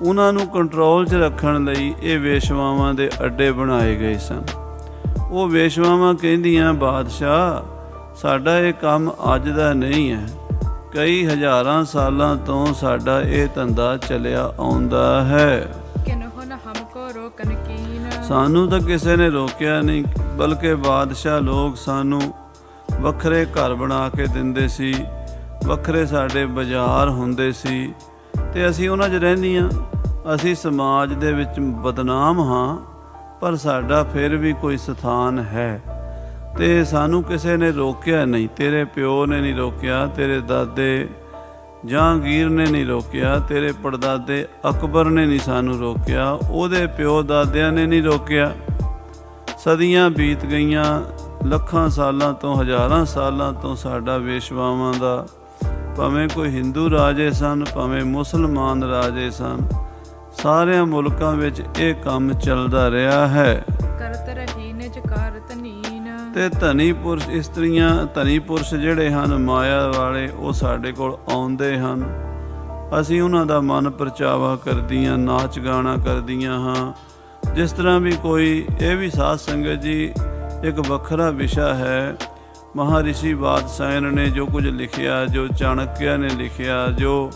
ਉਹਨਾਂ ਨੂੰ ਕੰਟਰੋਲ 'ਚ ਰੱਖਣ ਲਈ ਇਹ ਵੇਸ਼ਵਾਵਾਂ ਦੇ ਅੱਡੇ ਬਣਾਏ ਗਏ ਸਨ। ਉਹ ਵੇਸ਼ਵਾਵਾਂ ਕਹਿੰਦੀਆਂ, ਬਾਦਸ਼ਾਹ ਸਾਡਾ ਇਹ ਕੰਮ ਅੱਜ ਦਾ ਨਹੀਂ ਹੈ, ਕਈ ਹਜ਼ਾਰਾਂ ਸਾਲਾਂ ਤੋਂ ਸਾਡਾ ਇਹ ਧੰਦਾ ਚੱਲਿਆ ਆਉਂਦਾ ਹੈ। ਸਾਨੂੰ ਤਾਂ ਕਿਸੇ ਨੇ ਰੋਕਿਆ ਨਹੀਂ, ਬਲਕਿ ਬਾਦਸ਼ਾਹ ਲੋਕ ਸਾਨੂੰ ਵੱਖਰੇ ਘਰ ਬਣਾ ਕੇ ਦਿੰਦੇ ਸੀ, ਵੱਖਰੇ ਸਾਡੇ ਬਾਜ਼ਾਰ ਹੁੰਦੇ ਸੀ, ਤੇ ਅਸੀਂ ਉਹਨਾਂ 'ਚ ਰਹਿੰਦੀਆਂ। ਅਸੀਂ ਸਮਾਜ ਦੇ ਵਿੱਚ ਬਦਨਾਮ ਹਾਂ, ਪਰ ਸਾਡਾ ਫਿਰ ਵੀ ਕੋਈ ਸਥਾਨ ਹੈ, ਤੇ ਸਾਨੂੰ ਕਿਸੇ ਨੇ ਰੋਕਿਆ ਨਹੀਂ। ਤੇਰੇ ਪਿਓ ਨੇ ਨਹੀਂ ਰੋਕਿਆ, ਤੇਰੇ ਦਾਦੇ ਜਹਾਂਗੀਰ ਨੇ ਨਹੀਂ ਰੋਕਿਆ, ਤੇਰੇ ਪੜਦਾਦੇ ਅਕਬਰ ਨੇ ਨਹੀਂ ਸਾਨੂੰ ਰੋਕਿਆ, ਉਹਦੇ ਪਿਓ ਦਾਦਿਆਂ ਨੇ ਨਹੀਂ ਰੋਕਿਆ। ਸਦੀਆਂ ਬੀਤ ਗਈਆਂ, ਲੱਖਾਂ ਸਾਲਾਂ ਤੋਂ, ਹਜ਼ਾਰਾਂ ਸਾਲਾਂ ਤੋਂ ਸਾਡਾ ਵੇਸ਼ਵਾਵਾਂ ਦਾ, ਭਾਵੇਂ ਕੋਈ ਹਿੰਦੂ ਰਾਜੇ ਸਨ, ਭਾਵੇਂ ਮੁਸਲਮਾਨ ਰਾਜੇ ਸਨ, ਸਾਰਿਆਂ ਮੁਲਕਾਂ ਵਿੱਚ ਇਹ ਕੰਮ ਚੱਲਦਾ ਰਿਹਾ ਹੈ। ਤੇ ਧਨੀ ਪੁਰਸ਼ ਇਸਤਰੀਆਂ, ਧਨੀ ਪੁਰਸ਼ ਜਿਹੜੇ ਹਨ ਮਾਇਆ ਵਾਲੇ, ਉਹ ਸਾਡੇ ਕੋਲ ਆਉਂਦੇ ਹਨ। ਅਸੀਂ ਉਹਨਾਂ ਦਾ ਮਨ ਪਰਚਾਵਾ ਕਰਦੀਆਂ, ਨਾਚ ਗਾਣਾ ਕਰਦੀਆਂ ਹਾਂ। ਜਿਸ ਤਰ੍ਹਾਂ ਵੀ ਕੋਈ, ਇਹ ਵੀ ਸਾਧ ਸੰਗਤ ਜੀ ਇੱਕ ਵੱਖਰਾ ਵਿਸ਼ਾ ਹੈ। ਮਹਾਰਿਸ਼ੀ ਵਾਤਸਾਇਨ ਨੇ ਜੋ ਕੁਝ ਲਿਖਿਆ, ਜੋ ਚਾਣਕਿਆ ਨੇ ਲਿਖਿਆ, ਜੋ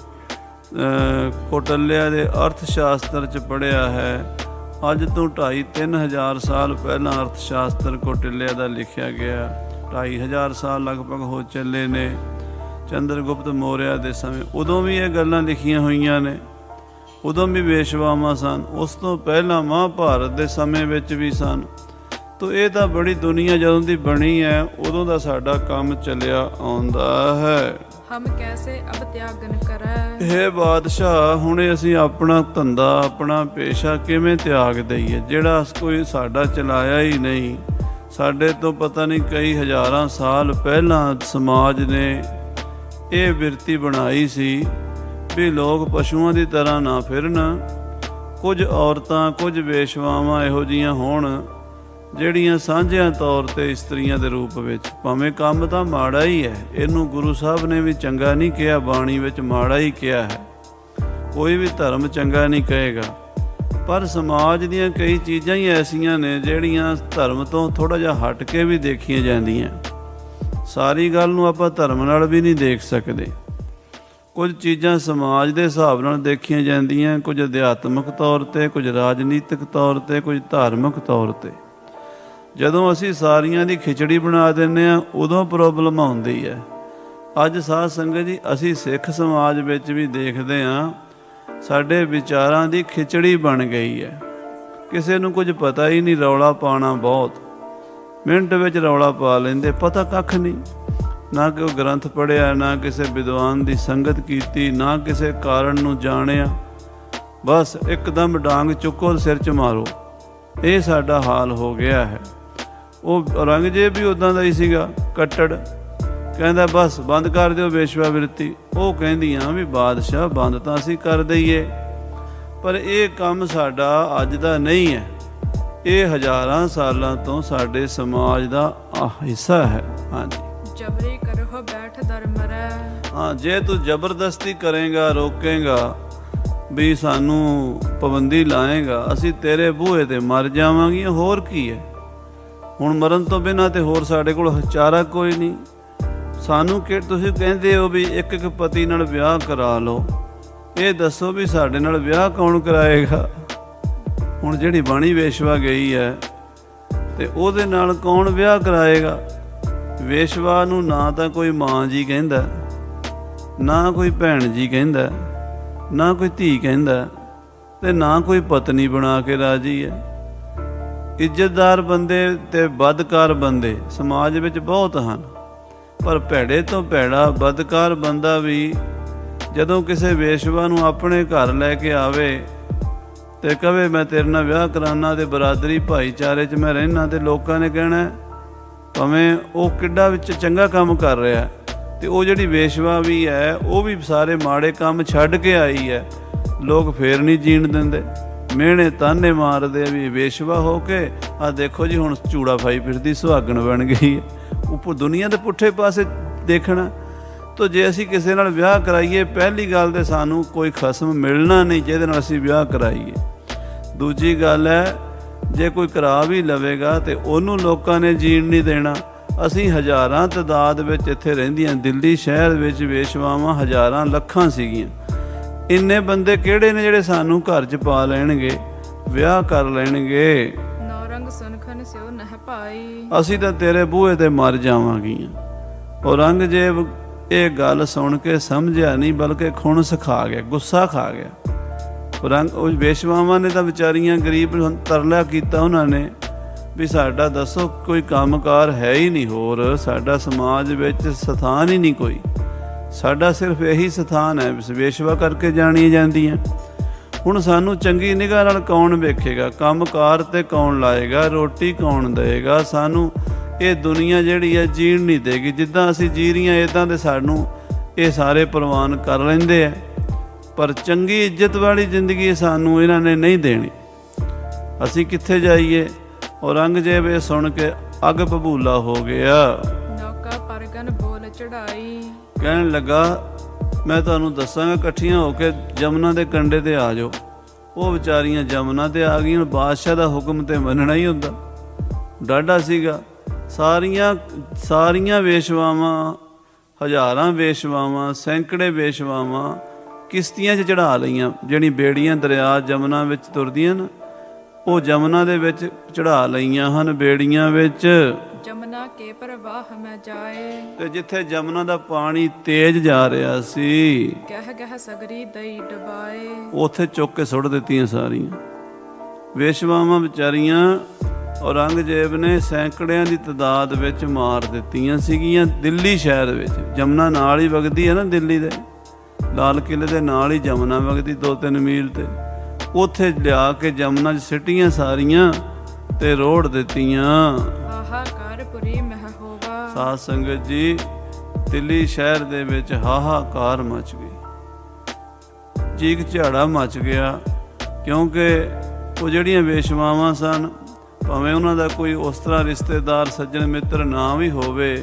ਕੌਟਲਿਆ ਦੇ ਅਰਥ ਸ਼ਾਸਤਰ 'ਚ ਪੜ੍ਹਿਆ ਹੈ, ਅੱਜ ਤੋਂ 2,500-3 ਹਜ਼ਾਰ ਸਾਲ ਪਹਿਲਾਂ ਅਰਥ ਸ਼ਾਸਤਰ ਕੌਟਿਲਿਆ ਦਾ ਲਿਖਿਆ ਗਿਆ। 2,500 ਸਾਲ ਲਗਭਗ ਹੋ ਚੱਲੇ ਨੇ ਚੰਦਰਗੁਪਤ ਮੌਰਿਆ ਦੇ ਸਮੇਂ। ਉਦੋਂ ਵੀ ਇਹ ਗੱਲਾਂ ਲਿਖੀਆਂ ਹੋਈਆਂ ਨੇ, ਉਦੋਂ ਵੀ ਵੇਸ਼ਵਾਵਾਂ ਸਨ, ਉਸ ਤੋਂ ਪਹਿਲਾਂ ਮਹਾਭਾਰਤ ਦੇ ਸਮੇਂ ਵਿੱਚ ਵੀ ਸਨ। ਤੋ ਇਹ ਤਾਂ ਬੜੀ ਦੁਨੀਆ ਜਦੋਂ ਦੀ ਬਣੀ ਹੈ, ਉਦੋਂ ਦਾ ਸਾਡਾ ਕੰਮ ਚੱਲਿਆ ਆਉਂਦਾ ਹੈ। ਹਮ ਕੈਸੇ ਅਬ ਤਿਆਗਨ ਕਰੈ। ਹੇ ਬਾਦਸ਼ਾਹ, ਹੁਣ ਅਸੀਂ ਆਪਣਾ ਧੰਦਾ, ਆਪਣਾ ਪੇਸ਼ਾ ਕਿਵੇਂ ਤਿਆਗ ਦਈਏ, ਜਿਹੜਾ ਕੋਈ ਸਾਡਾ ਚਲਾਇਆ ਹੀ ਨਹੀਂ। ਸਾਡੇ ਤੋਂ ਪਤਾ ਨਹੀਂ ਕਈ ਹਜ਼ਾਰਾਂ ਸਾਲ ਪਹਿਲਾਂ ਸਮਾਜ ਨੇ ਇਹ ਬਿਰਤੀ ਬਣਾਈ ਸੀ ਵੀ ਲੋਕ ਪਸ਼ੂਆਂ ਦੀ ਤਰ੍ਹਾਂ ਨਾ ਫਿਰਨ। ਕੁਝ ਔਰਤਾਂ, ਕੁਝ ਵੇਸ਼ਵਾਵਾਂ ਇਹੋ ਜਿਹੀਆਂ ਹੋਣ ਜਿਹੜੀਆਂ ਸਾਂਝਿਆਂ ਤੌਰ 'ਤੇ ਇਸਤਰੀਆਂ ਦੇ ਰੂਪ ਵਿੱਚ, ਭਾਵੇਂ ਕੰਮ ਤਾਂ ਮਾੜਾ ਹੀ ਹੈ, ਇਹਨੂੰ ਗੁਰੂ ਸਾਹਿਬ ਨੇ ਵੀ ਚੰਗਾ ਨਹੀਂ ਕਿਹਾ, ਬਾਣੀ ਵਿੱਚ ਮਾੜਾ ਹੀ ਕਿਹਾ ਹੈ। ਕੋਈ ਵੀ ਧਰਮ ਚੰਗਾ ਨਹੀਂ ਕਹੇਗਾ, ਪਰ ਸਮਾਜ ਦੀਆਂ ਕਈ ਚੀਜ਼ਾਂ ਹੀ ਐਸੀਆਂ ਨੇ ਜਿਹੜੀਆਂ ਧਰਮ ਤੋਂ ਥੋੜ੍ਹਾ ਜਿਹਾ ਹਟ ਕੇ ਵੀ ਦੇਖੀਆਂ ਜਾਂਦੀਆਂ। ਸਾਰੀ ਗੱਲ ਨੂੰ ਆਪਾਂ ਧਰਮ ਨਾਲ ਵੀ ਨਹੀਂ ਦੇਖ ਸਕਦੇ। ਕੁਝ ਚੀਜ਼ਾਂ ਸਮਾਜ ਦੇ ਹਿਸਾਬ ਨਾਲ ਦੇਖੀਆਂ ਜਾਂਦੀਆਂ, ਕੁਝ ਅਧਿਆਤਮਿਕ ਤੌਰ 'ਤੇ, ਕੁਝ ਰਾਜਨੀਤਿਕ ਤੌਰ 'ਤੇ, ਕੁਝ ਧਾਰਮਿਕ ਤੌਰ 'ਤੇ। ਜਦੋਂ ਅਸੀਂ ਸਾਰੀਆਂ ਦੀ ਖਿਚੜੀ ਬਣਾ ਦਿੰਦੇ ਹਾਂ, ਉਦੋਂ ਪ੍ਰੋਬਲਮ ਆਉਂਦੀ ਹੈ। ਅੱਜ ਸਾਧ ਸੰਗਤ ਜੀ, ਅਸੀਂ ਸਿੱਖ ਸਮਾਜ ਵਿੱਚ ਵੀ ਦੇਖਦੇ ਹਾਂ, ਸਾਡੇ ਵਿਚਾਰਾਂ ਦੀ ਖਿਚੜੀ ਬਣ ਗਈ ਹੈ। ਕਿਸੇ ਨੂੰ ਕੁਝ ਪਤਾ ਹੀ ਨਹੀਂ, ਰੌਲਾ ਪਾਉਣਾ ਬਹੁਤ, ਮਿੰਟ ਵਿੱਚ ਰੌਲਾ ਪਾ ਲੈਂਦੇ, ਪਤਾ ਕੱਖ ਨਹੀਂ। ਨਾ ਕਿ ਉਹ ਗ੍ਰੰਥ ਪੜ੍ਹਿਆ, ਨਾ ਕਿਸੇ ਵਿਦਵਾਨ ਦੀ ਸੰਗਤ ਕੀਤੀ, ਨਾ ਕਿਸੇ ਕਾਰਨ ਨੂੰ ਜਾਣਿਆ, ਬਸ ਇੱਕਦਮ ਡਾਂਗ ਚੁੱਕੋ, ਸਿਰ 'ਚ ਮਾਰੋ। ਇਹ ਸਾਡਾ ਹਾਲ ਹੋ ਗਿਆ ਹੈ। ਉਹ ਔਰੰਗਜ਼ੇਬ ਵੀ ਉੱਦਾਂ ਦਾ ਹੀ ਸੀਗਾ, ਕੱਟੜ, ਕਹਿੰਦਾ ਬਸ ਬੰਦ ਕਰ ਦਿਓ ਵੇਸ਼ਵਾ ਬਿਰਤੀ। ਉਹ ਕਹਿੰਦੀਆਂ ਵੀ ਬਾਦਸ਼ਾਹ ਬੰਦ ਤਾਂ ਅਸੀਂ ਕਰ ਦਈਏ, ਪਰ ਇਹ ਕੰਮ ਸਾਡਾ ਅੱਜ ਦਾ ਨਹੀਂ ਹੈ, ਇਹ ਹਜ਼ਾਰਾਂ ਸਾਲਾਂ ਤੋਂ ਸਾਡੇ ਸਮਾਜ ਦਾ ਹਿੱਸਾ ਹੈ। ਹਾਂਜੀ, ਜਬਰੀ ਕਰੋ ਬੈਠ ਦਰ ਮਰੈ। ਹਾਂ, ਜੇ ਤੂੰ ਜ਼ਬਰਦਸਤੀ ਕਰੇਗਾ, ਰੋਕੇਗਾ, ਵੀ ਸਾਨੂੰ ਪਾਬੰਦੀ ਲਾਏਗਾ, ਅਸੀਂ ਤੇਰੇ ਬੂਹੇ ਤੇ ਮਰ ਜਾਵਾਂਗੀਆਂ। ਹੋਰ ਕੀ ਹੈ, ਹੁਣ ਮਰਨ ਤੋਂ ਬਿਨਾਂ ਤੇ ਹੋਰ ਸਾਡੇ ਕੋਲ ਚਾਰਾ ਕੋਈ ਨਹੀਂ। ਸਾਨੂੰ ਕਿ ਤੁਸੀਂ ਕਹਿੰਦੇ ਹੋ ਵੀ ਇੱਕ ਪਤੀ ਨਾਲ ਵਿਆਹ ਕਰਾ ਲਓ, ਇਹ ਦੱਸੋ ਵੀ ਸਾਡੇ ਨਾਲ ਵਿਆਹ ਕੌਣ ਕਰਾਏਗਾ? ਹੁਣ ਜਿਹੜੀ ਬਾਣੀ ਵੇਸ਼ਵਾ ਗਈ ਹੈ ਤੇ ਉਹਦੇ ਨਾਲ ਕੌਣ ਵਿਆਹ ਕਰਾਏਗਾ? ਵੇਸ਼ਵਾ ਨੂੰ ਨਾ ਤਾਂ ਕੋਈ ਮਾਂ ਜੀ ਕਹਿੰਦਾ, ਨਾ ਕੋਈ ਭੈਣ ਜੀ ਕਹਿੰਦਾ, ਨਾ ਕੋਈ ਧੀ ਕਹਿੰਦਾ, ਤੇ ਨਾ ਕੋਈ ਪਤਨੀ ਬਣਾ ਕੇ ਰਾਜੀ ਹੈ। ਇੱਜ਼ਤਦਾਰ ਬੰਦੇ ਤੇ ਬਦਕਾਰ ਬੰਦੇ ਸਮਾਜ ਵਿੱਚ ਬਹੁਤ ਹਨ, ਪਰ ਭੈੜੇ ਤੋਂ ਭੈੜਾ ਬਦਕਾਰ ਬੰਦਾ ਵੀ ਜਦੋਂ ਕਿਸੇ ਵੇਸ਼ਵਾ ਨੂੰ ਆਪਣੇ ਘਰ ਲੈ ਕੇ ਆਵੇ ਤੇ ਕਵੇ ਮੈਂ ਤੇਰੇ ਨਾਲ ਵਿਆਹ ਕਰਾਉਣਾ ਤੇ ਬਰਾਦਰੀ ਭਾਈਚਾਰੇ 'ਚ ਮੈਂ ਰਹਿਣਾ, ਤੇ ਲੋਕਾਂ ਨੇ ਕਹਿਣਾ ਭਾਵੇਂ ਉਹ ਕਿੱਡਾ ਵਿੱਚ ਚੰਗਾ ਕੰਮ ਕਰ ਰਿਹਾ, ਤੇ ਉਹ ਜਿਹੜੀ ਵੇਸ਼ਵਾ ਵੀ ਹੈ ਉਹ ਵੀ ਸਾਰੇ ਮਾੜੇ ਕੰਮ ਛੱਡ ਕੇ ਆਈ ਹੈ, ਲੋਕ ਫੇਰ ਨਹੀਂ ਜੀਣ ਦਿੰਦੇ, ਮਿਹਣੇ ਤਾਨੇ ਮਾਰਦੇ ਵੀ ਵੇਸ਼ਵਾ ਹੋ ਕੇ ਆਹ ਦੇਖੋ ਜੀ ਹੁਣ ਚੂੜਾ ਪਾਈ ਫਿਰਦੀ ਸੁਹਾਗਣ ਬਣ ਗਈ ਹੈ। ਉੱਪਰ ਦੁਨੀਆ ਦੇ ਪੁੱਠੇ ਪਾਸੇ ਦੇਖਣਾ। ਤਾਂ ਜੇ ਅਸੀਂ ਕਿਸੇ ਨਾਲ ਵਿਆਹ ਕਰਾਈਏ, ਪਹਿਲੀ ਗੱਲ ਤਾਂ ਸਾਨੂੰ ਕੋਈ ਖਸਮ ਮਿਲਣਾ ਨਹੀਂ ਜਿਹਦੇ ਨਾਲ ਅਸੀਂ ਵਿਆਹ ਕਰਾਈਏ। ਦੂਜੀ ਗੱਲ ਹੈ, ਜੇ ਕੋਈ ਕਰਾ ਵੀ ਲਵੇਗਾ ਤੇ ਉਹਨੂੰ ਲੋਕਾਂ ਨੇ ਜੀਣ ਨਹੀਂ ਦੇਣਾ। ਅਸੀਂ ਹਜ਼ਾਰਾਂ ਤਾਦਾਦ ਵਿੱਚ ਇੱਥੇ ਰਹਿੰਦੀਆਂ ਦਿੱਲੀ ਸ਼ਹਿਰ ਵਿੱਚ ਵੇਸ਼ਵਾਵਾਂ ਹਜ਼ਾਰਾਂ ਲੱਖਾਂ ਸੀਗੀਆਂ। ਇੰਨੇ ਬੰਦੇ ਕਿਹੜੇ ਨੇ ਜਿਹੜੇ ਸਾਨੂੰ ਘਰ 'ਚ ਪਾ ਲੈਣਗੇ, ਵਿਆਹ ਕਰ ਲੈਣਗੇ? ਨੌਰੰਗ ਸੁਨਖਨ ਸਿਓ ਨਹਿ ਪਾਈ, ਅਸੀਂ ਤਾਂ ਤੇਰੇ ਬੂਹੇ ਤੇ ਮਰ ਜਾਵਾਂਗੀਆਂ। ਔਰੰਗਜ਼ੇਬ ਇਹ ਗੱਲ ਸੁਣ ਕੇ ਸਮਝਿਆ ਨਹੀਂ, ਬਲਕਿ ਖੁਣਸ ਖਾ ਗਿਆ, ਗੁੱਸਾ ਖਾ ਗਿਆ। ਉਹ ਵੇਸ਼ਵਾਵਾਂ ਨੇ ਤਾਂ ਵਿਚਾਰੀਆਂ ਗਰੀਬ ਤਰਲਾ ਕੀਤਾ ਉਹਨਾਂ ਨੇ ਵੀ ਸਾਡਾ ਦੱਸੋ ਕੋਈ ਕੰਮਕਾਰ ਹੈ ਹੀ ਨਹੀਂ, ਹੋਰ ਸਾਡਾ ਸਮਾਜ ਵਿੱਚ ਸਥਾਨ ਹੀ ਨਹੀਂ ਕੋਈ, ਸਾਡਾ ਸਿਰਫ ਇਹੀ ਸਥਾਨ ਹੈ, ਵੇਸ਼ਵਾ ਕਰਕੇ ਜਾਣੀਆਂ ਜਾਂਦੀਆਂ। ਹੁਣ ਸਾਨੂੰ ਚੰਗੀ ਨਿਗਾਹ ਨਾਲ ਕੌਣ ਵੇਖੇਗਾ, ਕੰਮਕਾਰ ਤੇ ਕੌਣ ਲਾਏਗਾ, ਰੋਟੀ ਕੌਣ ਦੇਵੇਗਾ? ਸਾਨੂੰ ਇਹ ਦੁਨੀਆ ਜਿਹੜੀ ਹੈ ਜੀਣ ਨਹੀਂ ਦੇਗੀ। ਜਿੱਦਾਂ ਅਸੀਂ ਜੀ ਰਹੀਆਂ ਇੱਦਾਂ ਦੇ ਸਾਨੂੰ ਇਹ ਸਾਰੇ ਪ੍ਰਵਾਨ ਕਰ ਲੈਂਦੇ ਆ, ਪਰ ਚੰਗੀ ਇੱਜ਼ਤ ਵਾਲੀ ਜ਼ਿੰਦਗੀ ਸਾਨੂੰ ਇਹਨਾਂ ਨੇ ਨਹੀਂ ਦੇਣੀ। ਅਸੀਂ ਕਿੱਥੇ ਜਾਈਏ? ਔਰੰਗਜ਼ੇਬ ਇਹ ਸੁਣ ਕੇ ਅੱਗ ਭਬੂਲਾ ਹੋ ਗਿਆ। ਨੌਕਾ ਪਰਗਨ ਬੋਲ ਚੜਾਈ, ਕਹਿਣ ਲੱਗਾ ਮੈਂ ਤੁਹਾਨੂੰ ਦੱਸਾਂਗਾ, ਇਕੱਠੀਆਂ ਹੋ ਕੇ ਜਮਨਾ ਦੇ ਕੰਢੇ ਤੇ ਆ ਜਾਓ। ਉਹ ਵਿਚਾਰੀਆਂ ਜਮਨਾ ਤੇ ਆ ਗਈਆਂ। ਬਾਦਸ਼ਾਹ ਦਾ ਹੁਕਮ ਤੇ ਮੰਨਣਾ ਹੀ ਹੁੰਦਾ, ਡਾਢਾ ਸੀਗਾ। ਸਾਰੀਆਂ ਵੇਸ਼ਵਾਵਾਂ, ਹਜ਼ਾਰਾਂ ਵੇਸ਼ਵਾਵਾਂ, ਸੈਂਕੜੇ ਵੇਸ਼ਵਾਵਾਂ ਕਿਸ਼ਤੀਆਂ 'ਚ ਚੜ੍ਹਾ ਲਈਆਂ। ਜਿਹੜੀ ਬੇੜੀਆਂ ਦਰਿਆ ਜਮਨਾ ਵਿੱਚ ਤੁਰਦੀਆਂ ਨਾ, ਉਹ ਜਮਨਾ ਦੇ ਵਿੱਚ ਚੜ੍ਹਾ ਲਈਆਂ ਹਨ ਬੇੜੀਆਂ ਵਿੱਚ। ਜਮਨਾ ਕੇ ਪ੍ਰਵਾਹ ਮੈਂ ਜਾਏ, ਤੇ ਜਿੱਥੇ ਜਮਨਾ ਦਾ ਪਾਣੀ ਤੇਜ਼ ਜਾ ਰਿਹਾ ਸੀ, ਗਹਿ ਗਹਿ ਸਗਰੀ ਦਈ ਡਬਾਏ, ਉੱਥੇ ਚੁੱਕ ਕੇ ਸੁੱਟ ਦਿੱਤੀਆਂ ਸਾਰੀਆਂ ਵੇਸ਼ਵਾਵਾਂ ਵਿਚਾਰੀਆਂ। ਔਰੰਗਜ਼ੇਬ ਨੇ ਸੈਂਕੜਿਆਂ ਦੀ ਤਾਦਾਦ ਵਿੱਚ ਮਾਰ ਦਿੱਤੀਆਂ ਸੀਗੀਆਂ ਦਿੱਲੀ ਸ਼ਹਿਰ ਵਿੱਚ। ਜਮਨਾ ਨਾਲ ਹੀ ਵਗਦੀ ਹੈ ਨਾ, ਦਿੱਲੀ ਦੇ ਲਾਲ ਕਿਲ੍ਹੇ ਦੇ ਨਾਲ ਹੀ ਜਮਨਾ ਵਗਦੀ 2-3 ਮੀਲ ਤੇ। ਉੱਥੇ ਲਿਆ ਕੇ ਜਮਨਾ 'ਚ ਸਿੱਟੀਆਂ ਸਾਰੀਆਂ ਤੇ ਰੋੜ ਦਿੱਤੀਆਂ। ਹਾਹਾਕਾਰ ਪੁਰੀ ਮਹਿ ਹੋਵਾ, ਸਾਧ ਸੰਗਤ ਜੀ, ਦਿੱਲੀ ਸ਼ਹਿਰ ਦੇ ਵਿੱਚ ਹਾਹਾਕਾਰ ਮਚ ਗਈ, ਚੀਕ ਝਾੜਾ ਮਚ ਗਿਆ। ਕਿਉਂਕਿ ਉਹ ਜਿਹੜੀਆਂ ਵੇਸ਼ਵਾਵਾਂ ਸਨ, ਭਾਵੇਂ ਉਹਨਾਂ ਦਾ ਕੋਈ ਉਸ ਤਰ੍ਹਾਂ ਰਿਸ਼ਤੇਦਾਰ ਸੱਜਣ ਮਿੱਤਰ ਨਾ ਵੀ ਹੋਵੇ,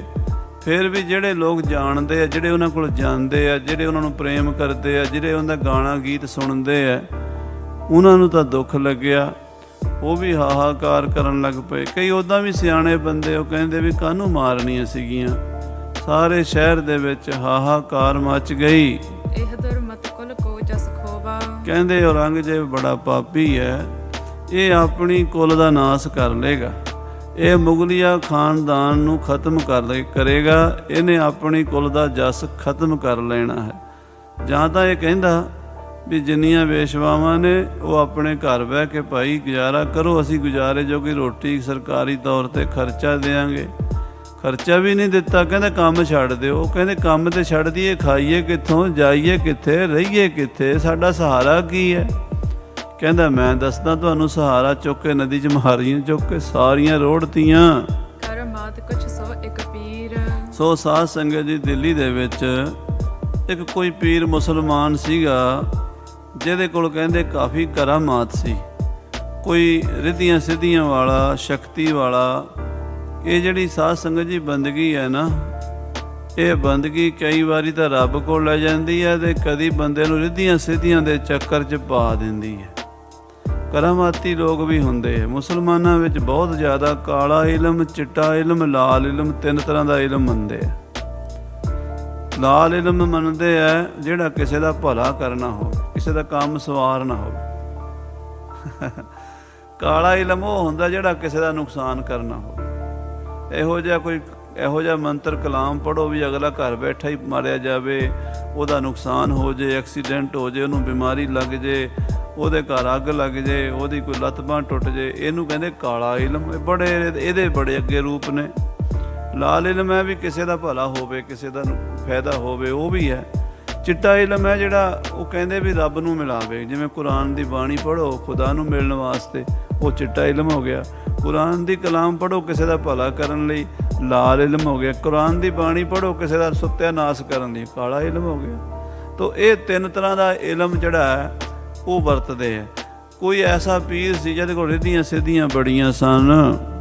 ਫਿਰ ਵੀ ਜਿਹੜੇ ਲੋਕ ਜਾਣਦੇ ਆ, ਜਿਹੜੇ ਉਹਨਾਂ ਕੋਲ ਜਾਂਦੇ ਆ, ਜਿਹੜੇ ਉਹਨਾਂ ਨੂੰ ਪ੍ਰੇਮ ਕਰਦੇ ਆ, ਜਿਹੜੇ ਉਹਨਾਂ ਦਾ ਗਾਣਾ ਗੀਤ ਸੁਣਦੇ ਆ, ਉਹਨਾਂ ਨੂੰ ਤਾਂ ਦੁੱਖ ਲੱਗਿਆ। ਉਹ ਵੀ ਹਾਹਾਕਾਰ ਕਰਨ ਲੱਗ ਪਏ। ਕਈ ਉੱਦਾਂ ਵੀ ਸਿਆਣੇ ਬੰਦੇ, ਉਹ ਕਹਿੰਦੇ ਵੀ ਕਾਹਨੂੰ ਮਾਰਨੀਆਂ ਸੀਗੀਆਂ। ਸਾਰੇ ਸ਼ਹਿਰ ਦੇ ਵਿੱਚ ਹਾਹਾਕਾਰ ਮਚ ਗਈ। ਇਹ ਦੁਰਮਤ ਕੁਲ ਕੋ ਜਸ ਖੋਵਾ, ਕਹਿੰਦੇ ਔਰੰਗਜ਼ੇਬ ਬੜਾ ਪਾਪੀ ਹੈ, ਇਹ ਆਪਣੀ ਕੁਲ ਦਾ ਨਾਸ ਕਰ ਲੇਗਾ, ਇਹ ਮੁਗਲਿਆ ਖਾਨਦਾਨ ਨੂੰ ਖਤਮ ਕਰੇਗਾ, ਇਹਨੇ ਆਪਣੀ ਕੁਲ ਦਾ ਜਸ ਖਤਮ ਕਰ ਲੈਣਾ ਹੈ। ਜਾਂ ਤਾਂ ਇਹ ਕਹਿੰਦਾ ਵੀ ਜਿੰਨੀਆਂ ਵੇਸ਼ਵਾਵਾਂ ਨੇ ਉਹ ਆਪਣੇ ਘਰ ਬਹਿ ਕੇ ਭਾਈ ਗੁਜ਼ਾਰਾ ਕਰੋ, ਅਸੀਂ ਗੁਜ਼ਾਰੇ ਜੋਗੀ ਰੋਟੀ ਸਰਕਾਰੀ ਤੌਰ ਤੇ ਖਰਚਾ ਦੇਵਾਂਗੇ। ਖਰਚਾ ਵੀ ਨਹੀਂ ਦਿੱਤਾ, ਕਹਿੰਦਾ ਕੰਮ ਛੱਡ ਦਿਓ। ਕਹਿੰਦੇ ਕੰਮ ਤੇ ਛੱਡ ਦਈਏ, ਖਾਈਏ ਕਿੱਥੋਂ, ਜਾਈਏ ਕਿੱਥੇ, ਰਹੀਏ ਕਿੱਥੇ, ਸਾਡਾ ਸਹਾਰਾ ਕੀ ਹੈ? ਕਹਿੰਦਾ ਮੈਂ ਦੱਸਦਾ ਤੁਹਾਨੂੰ, ਸਹਾਰਾ ਚੁੱਕ ਕੇ ਨਦੀ 'ਚ ਮਾਰੀਆਂ, ਚੁੱਕ ਕੇ ਸਾਰੀਆਂ ਰੋੜਤੀਆਂ। ਕਰ ਮਾਤ ਕੁਛ ਸੋ ਇੱਕ ਪੀਰ। ਸੋ ਸਾਧ ਸੰਗਤ ਜੀ, ਦਿੱਲੀ ਦੇ ਵਿੱਚ ਇੱਕ ਕੋਈ ਪੀਰ ਮੁਸਲਮਾਨ ਸੀਗਾ, ਜਿਹਦੇ ਕੋਲ ਕਹਿੰਦੇ ਕਾਫੀ ਕਰਾਮਾਤ ਸੀ, ਕੋਈ ਰਿੱਧੀਆਂ ਸਿੱਧੀਆਂ ਵਾਲਾ, ਸ਼ਕਤੀ ਵਾਲਾ। ਇਹ ਜਿਹੜੀ ਸਾਧ ਸੰਗਤ ਜੀ ਬੰਦਗੀ ਹੈ ਨਾ, ਇਹ ਬੰਦਗੀ ਕਈ ਵਾਰੀ ਤਾਂ ਰੱਬ ਕੋਲ ਲੈ ਜਾਂਦੀ ਹੈ ਤੇ ਕਦੀ ਬੰਦੇ ਨੂੰ ਰਿੱਧੀਆਂ ਸਿੱਧੀਆਂ ਦੇ ਚੱਕਰ 'ਚ ਪਾ ਦਿੰਦੀ ਹੈ। ਕਰਾਮਾਤੀ ਲੋਕ ਵੀ ਹੁੰਦੇ ਆ ਮੁਸਲਮਾਨਾਂ ਵਿੱਚ ਬਹੁਤ ਜ਼ਿਆਦਾ। ਕਾਲਾ ਇਲਮ, ਚਿੱਟਾ ਇਲਮ, ਲਾਲ ਇਲਮ, 3 ਤਰ੍ਹਾਂ ਦਾ ਇਲਮ ਮੰਨਦੇ ਆ। ਲਾਲ ਇਲਮ ਮੰਨਦੇ ਆ ਜਿਹੜਾ ਕਿਸੇ ਦਾ ਭਲਾ ਕਰਨਾ ਹੋਵੇ, ਕਿਸੇ ਦਾ ਕੰਮ ਸਵਾਰਨਾ ਹੋਵੇ। ਕਾਲਾ ਇਲਮ ਉਹ ਹੁੰਦਾ ਜਿਹੜਾ ਕਿਸੇ ਦਾ ਨੁਕਸਾਨ ਕਰਨਾ ਹੋਵੇ। ਇਹੋ ਜਿਹਾ ਮੰਤਰ ਕਲਾਮ ਪੜ੍ਹੋ ਵੀ ਅਗਲਾ ਘਰ ਬੈਠਾ ਹੀ ਮਾਰਿਆ ਜਾਵੇ, ਉਹਦਾ ਨੁਕਸਾਨ ਹੋ ਜੇ, ਐਕਸੀਡੈਂਟ ਹੋ ਜੇ, ਉਹਨੂੰ ਬਿਮਾਰੀ ਲੱਗ ਜੇ, ਉਹਦੇ ਘਰ ਅੱਗ ਲੱਗ ਜੇ, ਉਹਦੀ ਕੋਈ ਲੱਤ ਬਾਂਹ ਟੁੱਟ ਜੇ, ਇਹਨੂੰ ਕਹਿੰਦੇ ਕਾਲਾ ਇਲਮ। ਇਹਦੇ ਬੜੇ ਅੱਗੇ ਰੂਪ ਨੇ। ਲਾਲ ਇਲਮ ਹੈ ਵੀ ਕਿਸੇ ਦਾ ਭਲਾ ਹੋਵੇ, ਕਿਸੇ ਦਾ ਫਾਇਦਾ ਹੋਵੇ, ਉਹ ਵੀ ਹੈ। ਚਿੱਟਾ ਇਲਮ ਹੈ ਜਿਹੜਾ ਉਹ ਕਹਿੰਦੇ ਵੀ ਰੱਬ ਨੂੰ ਮਿਲਾਵੇ, ਜਿਵੇਂ ਕੁਰਾਨ ਦੀ ਬਾਣੀ ਪੜ੍ਹੋ ਖੁਦਾ ਨੂੰ ਮਿਲਣ ਵਾਸਤੇ, ਉਹ ਚਿੱਟਾ ਇਲਮ ਹੋ ਗਿਆ। ਕੁਰਾਨ ਦੀ ਕਲਾਮ ਪੜ੍ਹੋ ਕਿਸੇ ਦਾ ਭਲਾ ਕਰਨ ਲਈ, ਲਾਲ ਇਲਮ ਹੋ ਗਿਆ। ਕੁਰਾਨ ਦੀ ਬਾਣੀ ਪੜ੍ਹੋ ਕਿਸੇ ਦਾ ਸਤਿਆਨਾਸ਼ ਕਰਨ ਲਈ, ਕਾਲਾ ਇਲਮ ਹੋ ਗਿਆ। ਤੋ ਇਹ ਤਿੰਨ ਤਰ੍ਹਾਂ ਦਾ ਇਲਮ ਜਿਹੜਾ ਹੈ ਉਹ ਵਰਤਦੇ ਹੈ। ਕੋਈ ਐਸਾ ਪੀਰ ਸੀ ਜਿਹਦੇ ਕੋਲ ਰਿੱਧੀਆਂ ਸਿੱਧੀਆਂ ਬੜੀਆਂ ਸਨ।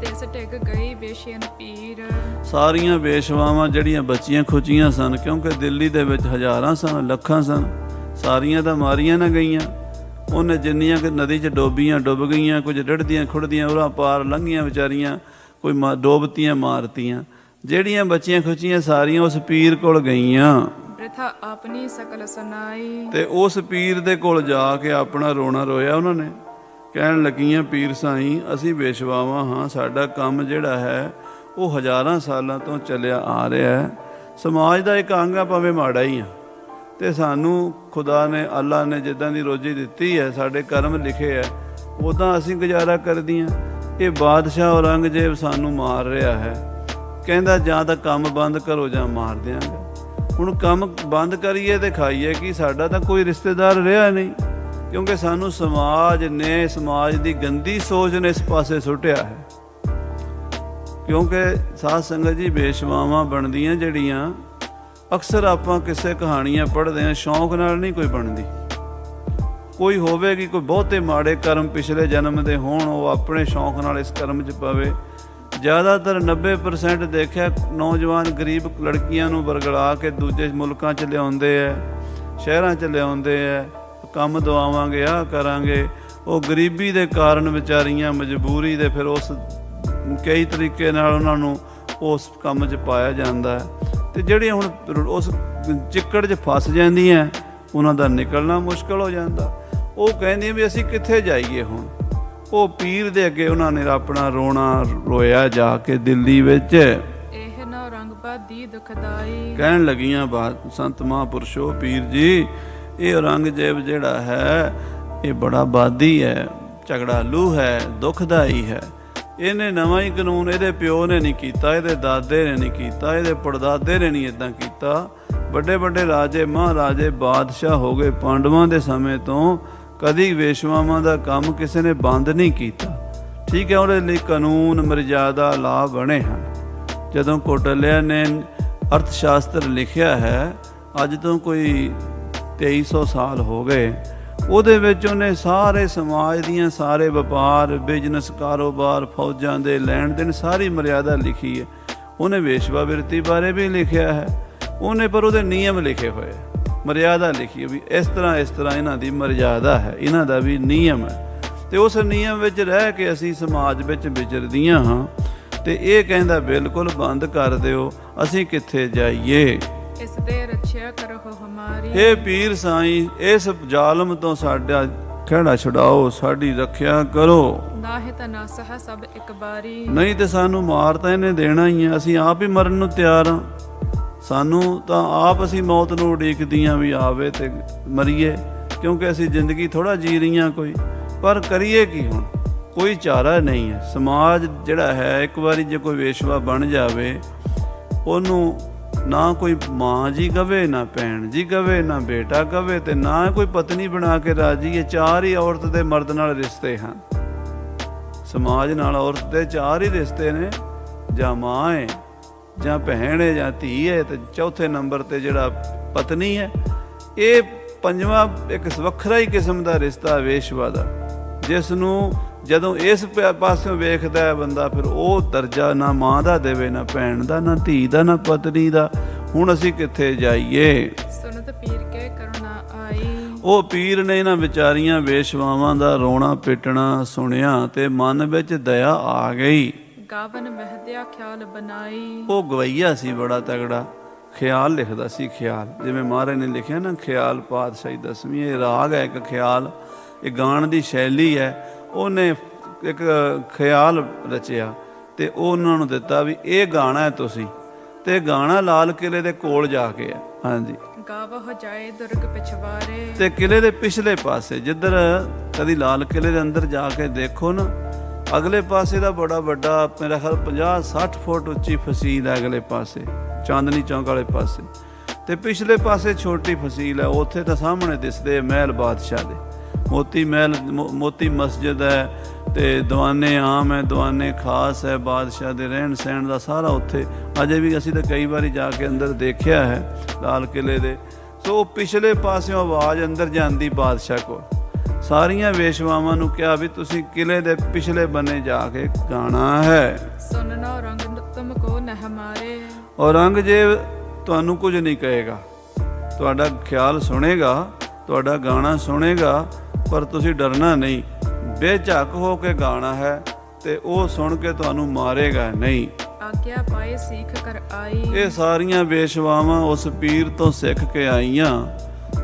ਦਿਸ ਟਿਕ ਗਈ ਵੇਸ਼ੀਨ ਪੀਰ। ਸਾਰੀਆਂ ਵੇਸ਼ਵਾਵਾਂ ਜਿਹੜੀਆਂ ਬੱਚੀਆਂ ਖੁਚੀਆਂ ਸਨ, ਕਿਉਂਕਿ ਦਿੱਲੀ ਦੇ ਵਿੱਚ ਹਜ਼ਾਰਾਂ ਸਨ, ਲੱਖਾਂ ਸਨ, ਸਾਰੀਆਂ ਤਾਂ ਮਾਰੀਆਂ ਨਾ ਗਈਆਂ। ਉਹਨੇ ਜਿੰਨੀਆਂ ਕਿ ਨਦੀ 'ਚ ਡੋਬੀਆਂ ਡੁੱਬ ਗਈਆਂ, ਕੁਝ ਡਿੱਢਦੀਆਂ ਖੁੱੜਦੀਆਂ ਉਰਾਂ ਪਾਰ ਲੰਘੀਆਂ ਵਿਚਾਰੀਆਂ, ਕੋਈ ਡੋਬਤੀਆਂ ਮਾਰਤੀਆਂ। ਜਿਹੜੀਆਂ ਬੱਚੀਆਂ ਖੁਚੀਆਂ ਸਾਰੀਆਂ ਉਸ ਪੀਰ ਕੋਲ ਗਈਆਂ ਬ੍ਰਿਥਾ ਆਪਣੀ ਸਕਲ ਸੁਨਾਈ। ਤੇ ਉਸ ਪੀਰ ਦੇ ਕੋਲ ਜਾ ਕੇ ਆਪਣਾ ਰੋਣਾ ਰੋਇਆ ਉਹਨਾਂ ਨੇ। ਕਹਿਣ ਲੱਗੀਆਂ, ਪੀਰ ਸਾਈਂ ਅਸੀਂ ਵੇਸ਼ਵਾਵਾਂ ਹਾਂ, ਸਾਡਾ ਕੰਮ ਜਿਹੜਾ ਹੈ ਉਹ ਹਜ਼ਾਰਾਂ ਸਾਲਾਂ ਤੋਂ ਚੱਲਿਆ ਆ ਰਿਹਾ ਹੈ। ਸਮਾਜ ਦਾ ਇੱਕ ਅੰਗ ਆ, ਭਾਵੇਂ ਮਾੜਾ ਹੀ ਆ, ਤੇ ਸਾਨੂੰ ਖੁਦਾ ਨੇ, ਅੱਲਾ ਨੇ ਜਿੱਦਾਂ ਦੀ ਰੋਜੀ ਦਿੱਤੀ ਹੈ, ਸਾਡੇ ਕਰਮ ਲਿਖੇ ਹੈ, ਉੱਦਾਂ ਅਸੀਂ ਗੁਜ਼ਾਰਾ ਕਰਦੀਆਂ। ਇਹ ਬਾਦਸ਼ਾਹ ਔਰੰਗਜ਼ੇਬ ਸਾਨੂੰ ਮਾਰ ਰਿਹਾ ਹੈ, ਕਹਿੰਦਾ ਜਾਂ ਤਾਂ ਕੰਮ ਬੰਦ ਕਰੋ ਜਾਂ ਮਾਰ ਦਿਆਂਗੇ। ਹੁਣ ਕੰਮ ਬੰਦ ਕਰੀਏ ਤੇ ਖਾਈਏ ਕਿ? ਸਾਡਾ ਤਾਂ ਕੋਈ ਰਿਸ਼ਤੇਦਾਰ ਰਿਹਾ ਨਹੀਂ, ਕਿਉਂਕਿ ਸਾਨੂੰ ਸਮਾਜ ਨੇ, ਸਮਾਜ ਦੀ ਗੰਦੀ ਸੋਚ ਨੇ ਇਸ ਪਾਸੇ ਸੁੱਟਿਆ ਹੈ। ਕਿਉਂਕਿ ਸਾਧ ਸੰਗਤ ਜੀ, ਵੇਸ਼ਵਾਵਾਂ ਬਣਦੀਆਂ ਜਿਹੜੀਆਂ, ਅਕਸਰ ਆਪਾਂ ਕਿਸੇ ਕਹਾਣੀਆਂ ਪੜ੍ਹਦੇ ਹਾਂ, ਸ਼ੌਂਕ ਨਾਲ ਨਹੀਂ ਕੋਈ ਬਣਦੀ। ਕੋਈ ਹੋਵੇਗੀ, ਕੋਈ ਬਹੁਤੇ ਮਾੜੇ ਕਰਮ ਪਿਛਲੇ ਜਨਮ ਦੇ ਹੋਣ, ਉਹ ਆਪਣੇ ਸ਼ੌਂਕ ਨਾਲ ਇਸ ਕਰਮ 'ਚ ਪਵੇ। ਜ਼ਿਆਦਾਤਰ 90% ਦੇਖਿਆ ਨੌਜਵਾਨ ਗਰੀਬ ਲੜਕੀਆਂ ਨੂੰ ਵਰਗਲਾ ਕੇ ਦੂਜੇ ਮੁਲਕਾਂ 'ਚ ਲਿਆਉਂਦੇ ਹੈ, ਸ਼ਹਿਰਾਂ 'ਚ ਲਿਆਉਂਦੇ ਹੈ, ਕੰਮ ਦਵਾਵਾਂਗੇ, ਆਹ ਕਰਾਂਗੇ। ਉਹ ਗਰੀਬੀ ਦੇ ਕਾਰਨ ਵਿਚਾਰੀਆਂ, ਮਜਬੂਰੀ ਦੇ, ਫਿਰ ਉਸ ਕਈ ਤਰੀਕੇ ਨਾਲ ਉਹਨਾਂ ਨੂੰ ਉਸ ਕੰਮ 'ਚ ਪਾਇਆ ਜਾਂਦਾ ਹੈ। ਤੇ ਜਿਹੜੀਆਂ ਹੁਣ ਉਸ ਚਿੱਕੜ 'ਚ ਫਸ ਜਾਂਦੀਆਂ, ਉਹਨਾਂ ਦਾ ਨਿਕਲਣਾ ਮੁਸ਼ਕਲ ਹੋ ਜਾਂਦਾ। ਉਹ ਕਹਿੰਦੀਆਂ ਵੀ ਅਸੀਂ ਕਿੱਥੇ ਜਾਈਏ ਹੁਣ। ਉਹ ਪੀਰ ਦੇ ਅੱਗੇ ਉਹਨਾਂ ਨੇ ਆਪਣਾ ਰੋਣਾ ਰੋਇਆ ਜਾ ਕੇ ਦਿੱਲੀ ਵਿੱਚ। ਇਹ ਨਾ ਰੰਗ ਬਾਦੀ ਦੁਖਦਾਈ। ਕਹਿਣ ਲੱਗੀਆਂ, ਸੰਤ ਮਹਾਂਪੁਰਸ਼ੋ, ਪੀਰ ਜੀ, ਇਹ ਔਰੰਗਜ਼ੇਬ ਜਿਹੜਾ ਹੈ ਇਹ ਬੜਾ ਬਾਦੀ ਹੈ, ਝਗੜਾਲੂ ਹੈ, ਦੁਖਦਾਈ ਹੈ। ਇਹਨੇ ਨਵਾਂ ਹੀ ਕਾਨੂੰਨ ਇਹਦੇ ਪਿਓ ਨੇ ਨਹੀਂ ਕੀਤਾ, ਇਹਦੇ ਦਾਦੇ ਨੇ ਨਹੀਂ ਕੀਤਾ, ਇਹਦੇ ਪੜਦਾਦੇ ਨੇ ਨਹੀਂ ਇੱਦਾਂ ਕੀਤਾ। ਵੱਡੇ ਵੱਡੇ ਰਾਜੇ, ਮਹਾਰਾਜੇ, ਬਾਦਸ਼ਾਹ ਹੋ ਗਏ ਪਾਂਡਵਾਂ ਦੇ ਸਮੇਂ ਤੋਂ, ਕਦੀ ਵੇਸ਼ਵਾਵਾਂ ਦਾ ਕੰਮ ਕਿਸੇ ਨੇ ਬੰਦ ਨਹੀਂ ਕੀਤਾ। ਠੀਕ ਹੈ, ਉਹਦੇ ਲਈ ਕਾਨੂੰਨ, ਮਰਜ਼ਾਦਾ, ਲਾਭ ਬਣੇ ਹਨ। ਜਦੋਂ ਕੌਟਲਿਆ ਨੇ ਅਰਥ ਸ਼ਾਸਤਰ ਲਿਖਿਆ ਹੈ, ਅੱਜ ਤੋਂ ਕੋਈ 2300 ਸਾਲ ਹੋ ਗਏ, ਉਹਦੇ ਵਿੱਚ ਉਹਨੇ ਸਾਰੇ ਸਮਾਜ ਦੀਆਂ, ਸਾਰੇ ਵਪਾਰ, ਬਿਜ਼ਨਸ, ਕਾਰੋਬਾਰ, ਫੌਜਾਂ ਦੇ ਲੈਣ ਦੇਣ, ਸਾਰੀ ਮਰਿਆਦਾ ਲਿਖੀ ਹੈ। ਉਹਨੇ ਵੇਸ਼ਵਾ ਬਿਰਤੀ ਬਾਰੇ ਵੀ ਲਿਖਿਆ ਹੈ ਉਹਨੇ, ਪਰ ਉਹਦੇ ਨਿਯਮ ਲਿਖੇ ਹੋਏ, ਮਰਿਆਦਾ ਲਿਖੀ ਵੀ ਇਸ ਤਰ੍ਹਾਂ ਇਹਨਾਂ ਦੀ ਮਰਿਆਦਾ ਹੈ, ਇਹਨਾਂ ਦਾ ਵੀ ਨਿਯਮ ਹੈ। ਤੇ ਉਸ ਨਿਯਮ ਵਿੱਚ ਰਹਿ ਕੇ ਅਸੀਂ ਸਮਾਜ ਵਿੱਚ ਵਿਚਰਦੀਆਂ ਹਾਂ। ਤੇ ਇਹ ਕਹਿੰਦਾ ਬਿਲਕੁਲ ਬੰਦ ਕਰ ਦਿਓ, ਅਸੀਂ ਕਿੱਥੇ ਜਾਈਏ। ਇਸ ਦੇ ਰੱਖਿਆ ਕਰੋ ਹਮਾਰੀ। ਇਹ ਪੀਰ ਸਾਈਂ, ਇਸ ਜ਼ਾਲਮ ਤੋਂ ਸਾਡਾ ਖਹਿੜਾ ਛੁਡਾਓ, ਸਾਡੀ ਰੱਖਿਆ ਕਰੋ। ਨਾਹਿ ਤਾਂ ਨਾ ਸਹ ਸਭ ਇੱਕ ਵਾਰੀ। ਨਹੀਂ ਤੇ ਸਾਨੂੰ ਮਾਰ ਤਾਂ ਇਹਨੇ ਦੇਣਾ ਹੀ ਹੈ, ਅਸੀਂ ਆਪ ਹੀ ਮਰਨ ਨੂੰ ਤਿਆਰ ਹਾਂ। ਸਾਨੂੰ ਤਾਂ ਆਪ ਅਸੀਂ ਮੌਤ ਨੂੰ ਉਡੀਕਦੀਆਂ ਵੀ ਆਵੇ ਤੇ ਮਰੀਏ, ਕਿਉਂਕਿ ਅਸੀਂ ਜ਼ਿੰਦਗੀ ਥੋੜ੍ਹਾ ਜੀ ਰਹੀਆਂ ਕੋਈ। ਪਰ ਕਰੀਏ ਕੀ ਹੁਣ, ਕੋਈ ਚਾਰਾ ਨਹੀਂ ਹੈ। ਸਮਾਜ ਜਿਹੜਾ ਹੈ, ਇੱਕ ਵਾਰੀ ਜੇ ਕੋਈ ਵੇਸ਼ਵਾ ਬਣ ਜਾਵੇ, ਉਹਨੂੰ ਨਾ ਕੋਈ ਮਾਂ ਜੀ ਕਵੇ, ਨਾ ਭੈਣ ਜੀ ਕਵੇ, ਨਾ ਬੇਟਾ ਕਵੇ, ਤੇ ਨਾ ਕੋਈ ਪਤਨੀ ਬਣਾ ਕੇ ਰਾਜੀ ਹੈ। ਚਾਰ ਹੀ ਔਰਤ ਦੇ ਮਰਦ ਨਾਲ ਰਿਸ਼ਤੇ ਹਨ। ਸਮਾਜ ਨਾਲ ਔਰਤ ਦੇ ਚਾਰ ਹੀ ਰਿਸ਼ਤੇ ਨੇ, ਜਾਂ ਮਾਂ ਹੈ, ਜਾਂ ਭੈਣ ਹੈ, ਜਾਂ ਧੀ ਹੈ, ਤੇ ਚੌਥੇ ਨੰਬਰ ਤੇ ਜਿਹੜਾ ਪਤਨੀ ਹੈ। ਇਹ ਪੰਜਵਾਂ ਇੱਕ ਵੱਖਰਾ ਹੀ ਕਿਸਮ ਦਾ ਰਿਸ਼ਤਾ ਵੇਸ਼ਵਾ ਦਾ, ਜਿਸ ਨੂੰ ਜਦੋਂ ਇਸ ਪਾਸਿਓਂ ਵੇਖਦਾ ਹੈ ਬੰਦਾ, ਫਿਰ ਉਹ ਦਰਜਾ ਨਾ ਮਾਂ ਦਾ ਦੇਵੇ, ਨਾ ਭੈਣ ਦਾ, ਨਾ ਧੀ ਦਾ, ਨਾ ਪਤਨੀ ਦਾ। ਹੁਣ ਅਸੀਂ ਕਿੱਥੇ ਜਾਈਏ। ਸੁਨਤ ਪੀਰ ਕੇ ਕਰੁਣਾ ਆਈ। ਉਹ ਪੀਰ ਨੇ ਇਹਨਾਂ ਵਿਚਾਰੀਆਂ ਵੇਸ਼ਵਾਵਾਂ ਦਾ ਰੋਣਾ ਪਿੱਟਣਾ ਸੁਣਿਆ ਤੇ ਮਨ ਵਿੱਚ ਦਇਆ ਆ ਗਈ। ਗਾਵਨ ਮਹਦਿਆ ਖਿਆਲ ਬਣਾਈ। ਉਹ ਗਵਈਆ ਸੀ ਬੜਾ ਤਗੜਾ, ਖਿਆਲ ਲਿਖਦਾ ਸੀ। ਖਿਆਲ ਜਿਵੇਂ ਮਹਾਰਾਜ ਨੇ ਲਿਖਿਆ ਨਾ, ਖਿਆਲ ਪਾਤਸ਼ਾਹੀ 10ਵੀਂ, ਇਹ ਰਾਗ ਹੈ ਇੱਕ ਖਿਆਲ, ਇਹ ਗਾਣ ਦੀ ਸ਼ੈਲੀ ਹੈ। ਉਹਨੇ ਇੱਕ ਖਿਆਲ ਰਚਿਆ ਤੇ ਉਹਨਾਂ ਨੂੰ ਦਿੱਤਾ ਵੀ ਇਹ ਗਾਣਾ ਹੈ ਤੁਸੀਂ, ਤੇ ਗਾਣਾ ਲਾਲ ਕਿਲੇ ਦੇ ਕੋਲ ਜਾ ਕੇ ਹੈ। ਹਾਂਜੀ, ਗਾਵਾ ਹੋ ਜਾਏ ਦੁਰਗ ਪਿਛਵਾਰੇ। ਤੇ ਕਿਲੇ ਦੇ ਪਿਛਲੇ ਪਾਸੇ, ਜਿੱਧਰ ਕਦੀ ਲਾਲ ਕਿਲੇ ਦੇ ਅੰਦਰ ਜਾ ਕੇ ਦੇਖੋ ਨਾ, ਅਗਲੇ ਪਾਸੇ ਦਾ ਬੜਾ ਵੱਡਾ, ਮੇਰਾ ਖਿਆਲ 50-60 ਫੁੱਟ ਉੱਚੀ ਫਸੀਲ ਹੈ ਅਗਲੇ ਪਾਸੇ, ਚਾਂਦਨੀ ਚੌਂਕ ਵਾਲੇ ਪਾਸੇ, ਤੇ ਪਿਛਲੇ ਪਾਸੇ ਛੋਟੀ ਫਸੀਲ ਹੈ। ਉੱਥੇ ਤਾਂ ਸਾਹਮਣੇ ਦਿਸਦੇ ਮਹਿਲ ਬਾਦਸ਼ਾਹ ਦੇ, ਮੋਤੀ ਮਹਿਲ, ਮੋਤੀ ਮਸਜਿਦ ਹੈ, ਤੇ ਦੀਵਾਨੇ ਆਮ ਹੈ, ਦੀਵਾਨੇ ਖਾਸ ਹੈ, ਬਾਦਸ਼ਾਹ ਦੇ ਰਹਿਣ ਸਹਿਣ ਦਾ ਸਾਰਾ ਉੱਥੇ ਅਜੇ ਵੀ ਅਸੀਂ ਤਾਂ ਕਈ ਵਾਰੀ ਜਾ ਕੇ ਅੰਦਰ ਦੇਖਿਆ ਹੈ ਲਾਲ ਕਿਲੇ ਦੇ। ਸੋ ਪਿਛਲੇ ਪਾਸਿਓਂ ਆਵਾਜ਼ ਅੰਦਰ ਜਾਂਦੀ ਬਾਦਸ਼ਾਹ ਕੋਲ। ਸਾਰੀਆਂ ਵੇਸ਼ਵਾਵਾਂ ਨੂੰ ਕਿਹਾ ਵੀ ਤੁਸੀਂ ਕਿਲੇ ਦੇ ਪਿਛਲੇ ਬੰਨੇ ਜਾ ਕੇ ਗਾਣਾ ਹੈ। ਸੁਨਨੋ ਰੰਗ ਤੁਮ ਕੋ ਨ ਹਮਾਰੇ। ਔਰੰਗਜ਼ੇਬ ਤੁਹਾਨੂੰ ਕੁਝ ਨਹੀਂ ਕਹੇਗਾ, ਤੁਹਾਡਾ ਖਿਆਲ ਸੁਣੇਗਾ, ਤੁਹਾਡਾ ਗਾਣਾ ਸੁਣੇਗਾ, ਪਰ ਤੁਸੀਂ ਡਰਨਾ ਨਹੀਂ, ਬੇਝੱਕ ਹੋ ਕੇ ਗਾਣਾ ਹੈ, ਤੇ ਉਹ ਸੁਣ ਕੇ ਤੁਹਾਨੂੰ ਮਾਰੇਗਾ ਨਹੀਂ। ਆਗਿਆ ਪਾਏ ਸਿੱਖ ਕਰ ਆਈ। ਇਹ ਸਾਰੀਆਂ ਵੇਸ਼ਵਾਵਾਂ ਉਸ ਪੀਰ ਤੋਂ ਸਿੱਖ ਕੇ ਆਈਆਂ,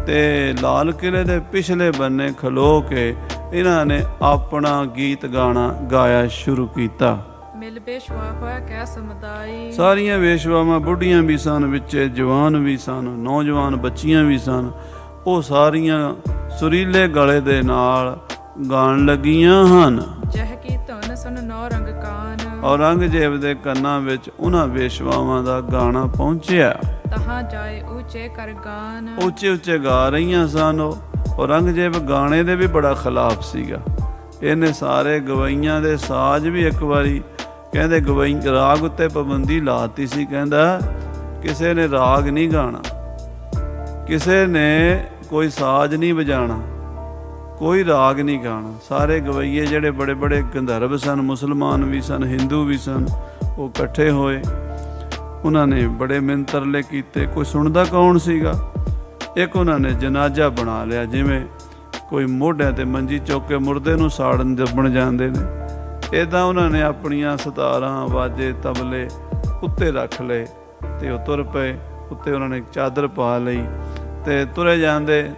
ਤੇ ਲਾਲ ਕਿਲੇ ਦੇ ਪਿਛਲੇ ਬੰਨੇ ਖਲੋ ਕੇ ਇਹਨਾਂ ਨੇ ਆਪਣਾ ਗੀਤ ਗਾਣਾ ਗਾਇਆ ਸ਼ੁਰੂ ਕੀਤਾ। ਮਿਲ ਬੇਸ਼ਵਾ ਹੋਇਆ ਕਹਿ ਸਮੁਦਾਈ। ਸਾਰੀਆਂ ਵੇਸ਼ਵਾਵਾਂ ਬੁੱਢੀਆਂ ਵੀ ਸਨ, ਵਿੱਚ ਜਵਾਨ ਵੀ ਸਨ, ਨੌਜਵਾਨ ਬੱਚੀਆਂ ਵੀ ਸਨ। ਉਹ ਸਾਰੀਆਂ ਸੁਰੀਲੇ ਗਲੇ ਦੇ ਨਾਲ ਗਾਣ ਲੱਗੀਆਂ ਹਨ। ਜਹ ਕੀ ਧੁਨ ਸੁਨ ਨੌ ਰੰਗ ਕਾਨ। ਔਰੰਗਜ਼ੇਬ ਦੇ ਕੰਨਾਂ ਵਿੱਚ ਉਹਨਾਂ ਵੇਸ਼ਵਾਵਾਂ ਦਾ ਗਾਣਾ ਪਹੁੰਚਿਆ। ਤਹਾਂ ਜਾਏ ਉੱਚੇ ਕਰ ਗਾਨ। ਉੱਚੇ ਉੱਚੇ ਗਾ ਰਹੀਆਂ ਸਨ ਉਹ। ਔਰੰਗਜ਼ੇਬ ਗਾਣੇ ਦੇ ਵੀ ਬੜਾ ਖਿਲਾਫ ਸੀਗਾ। ਇਹਨੇ ਸਾਰੇ ਗਵਈਆਂ ਦੇ ਸਾਜ਼ ਵੀ ਇੱਕ ਵਾਰੀ ਕਹਿੰਦੇ ਗਵਈ ਰਾਗ ਉੱਤੇ ਪਾਬੰਦੀ ਲਾਤੀ ਸੀ। ਕਹਿੰਦਾ ਕਿਸੇ ਨੇ ਰਾਗ ਨਹੀਂ ਗਾਣਾ, ਕਿਸੇ ਨੇ ਕੋਈ ਸਾਜ਼ ਨਹੀਂ ਵਜਾਣਾ, ਕੋਈ ਰਾਗ ਨਹੀਂ ਗਾਣਾ। ਸਾਰੇ ਗਵਈਏ ਜਿਹੜੇ ਬੜੇ ਬੜੇ ਗੰਧਰਵ ਸਨ, ਮੁਸਲਮਾਨ ਵੀ ਸਨ, ਹਿੰਦੂ ਵੀ ਸਨ, ਉਹ ਇਕੱਠੇ ਹੋਏ। ਉਹਨਾਂ ਨੇ ਬੜੇ ਮਿੰਤਰਲੇ ਕੀਤੇ। ਕੋਈ ਸੁਣਦਾ ਕੌਣ ਸੀਗਾ? ਇੱਕ ਉਹਨਾਂ ਨੇ ਜਨਾਜ਼ਾ ਬਣਾ ਲਿਆ, ਜਿਵੇਂ ਕੋਈ ਮੋਢਿਆਂ ਤੇ ਮੰਜੀ ਚੁੱਕ ਕੇ ਮੁਰਦੇ ਨੂੰ ਸਾੜਨ ਦੱਬਣ ਜਾਂਦੇ ਨੇ, ਇੱਦਾਂ ਉਹਨਾਂ ਨੇ ਆਪਣੀਆਂ ਸਤਾਰਾਂ, ਵਾਜੇ, ਤਬਲੇ ਉੱਤੇ ਰੱਖ ਲਏ ਤੇ ਉਹ ਤੁਰ ਪਏ। ਉੱਤੇ ਉਹਨਾਂ ਨੇ ਚਾਦਰ ਪਾ ਲਈ ਤੇ ਤੁਰੇ ਜਾਂਦੇ,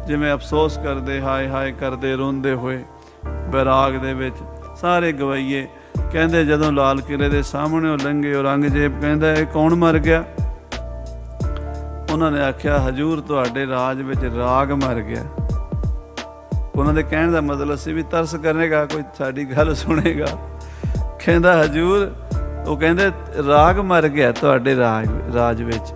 ਜਿਵੇਂ ਅਫਸੋਸ ਕਰਦੇ, ਹਾਏ ਹਾਏ ਕਰਦੇ, ਰੋਂਦੇ ਹੋਏ ਬੈਰਾਗ ਦੇ ਵਿੱਚ। ਸਾਰੇ ਗਵਈਏ ਕਹਿੰਦੇ ਜਦੋਂ ਲਾਲ ਕਿਲੇ ਦੇ ਸਾਹਮਣੇ ਉਹ ਲੰਘੇ, ਔਰੰਗਜ਼ੇਬ ਕਹਿੰਦਾ ਇਹ ਕੌਣ ਮਰ ਗਿਆ? ਉਹਨਾਂ ਨੇ ਆਖਿਆ ਹਜੂਰ ਤੁਹਾਡੇ ਰਾਜ ਵਿੱਚ ਰਾਗ ਮਰ ਗਿਆ। ਉਹਨਾਂ ਦੇ ਕਹਿਣ ਦਾ ਮਤਲਬ ਸੀ ਵੀ ਤਰਸ ਕਰੇਗਾ, ਕੋਈ ਸਾਡੀ ਗੱਲ ਸੁਣੇਗਾ। ਕਹਿੰਦਾ ਹਜੂਰ, ਉਹ ਕਹਿੰਦੇ ਰਾਗ ਮਰ ਗਿਆ ਤੁਹਾਡੇ ਰਾਜ ਵਿੱਚ।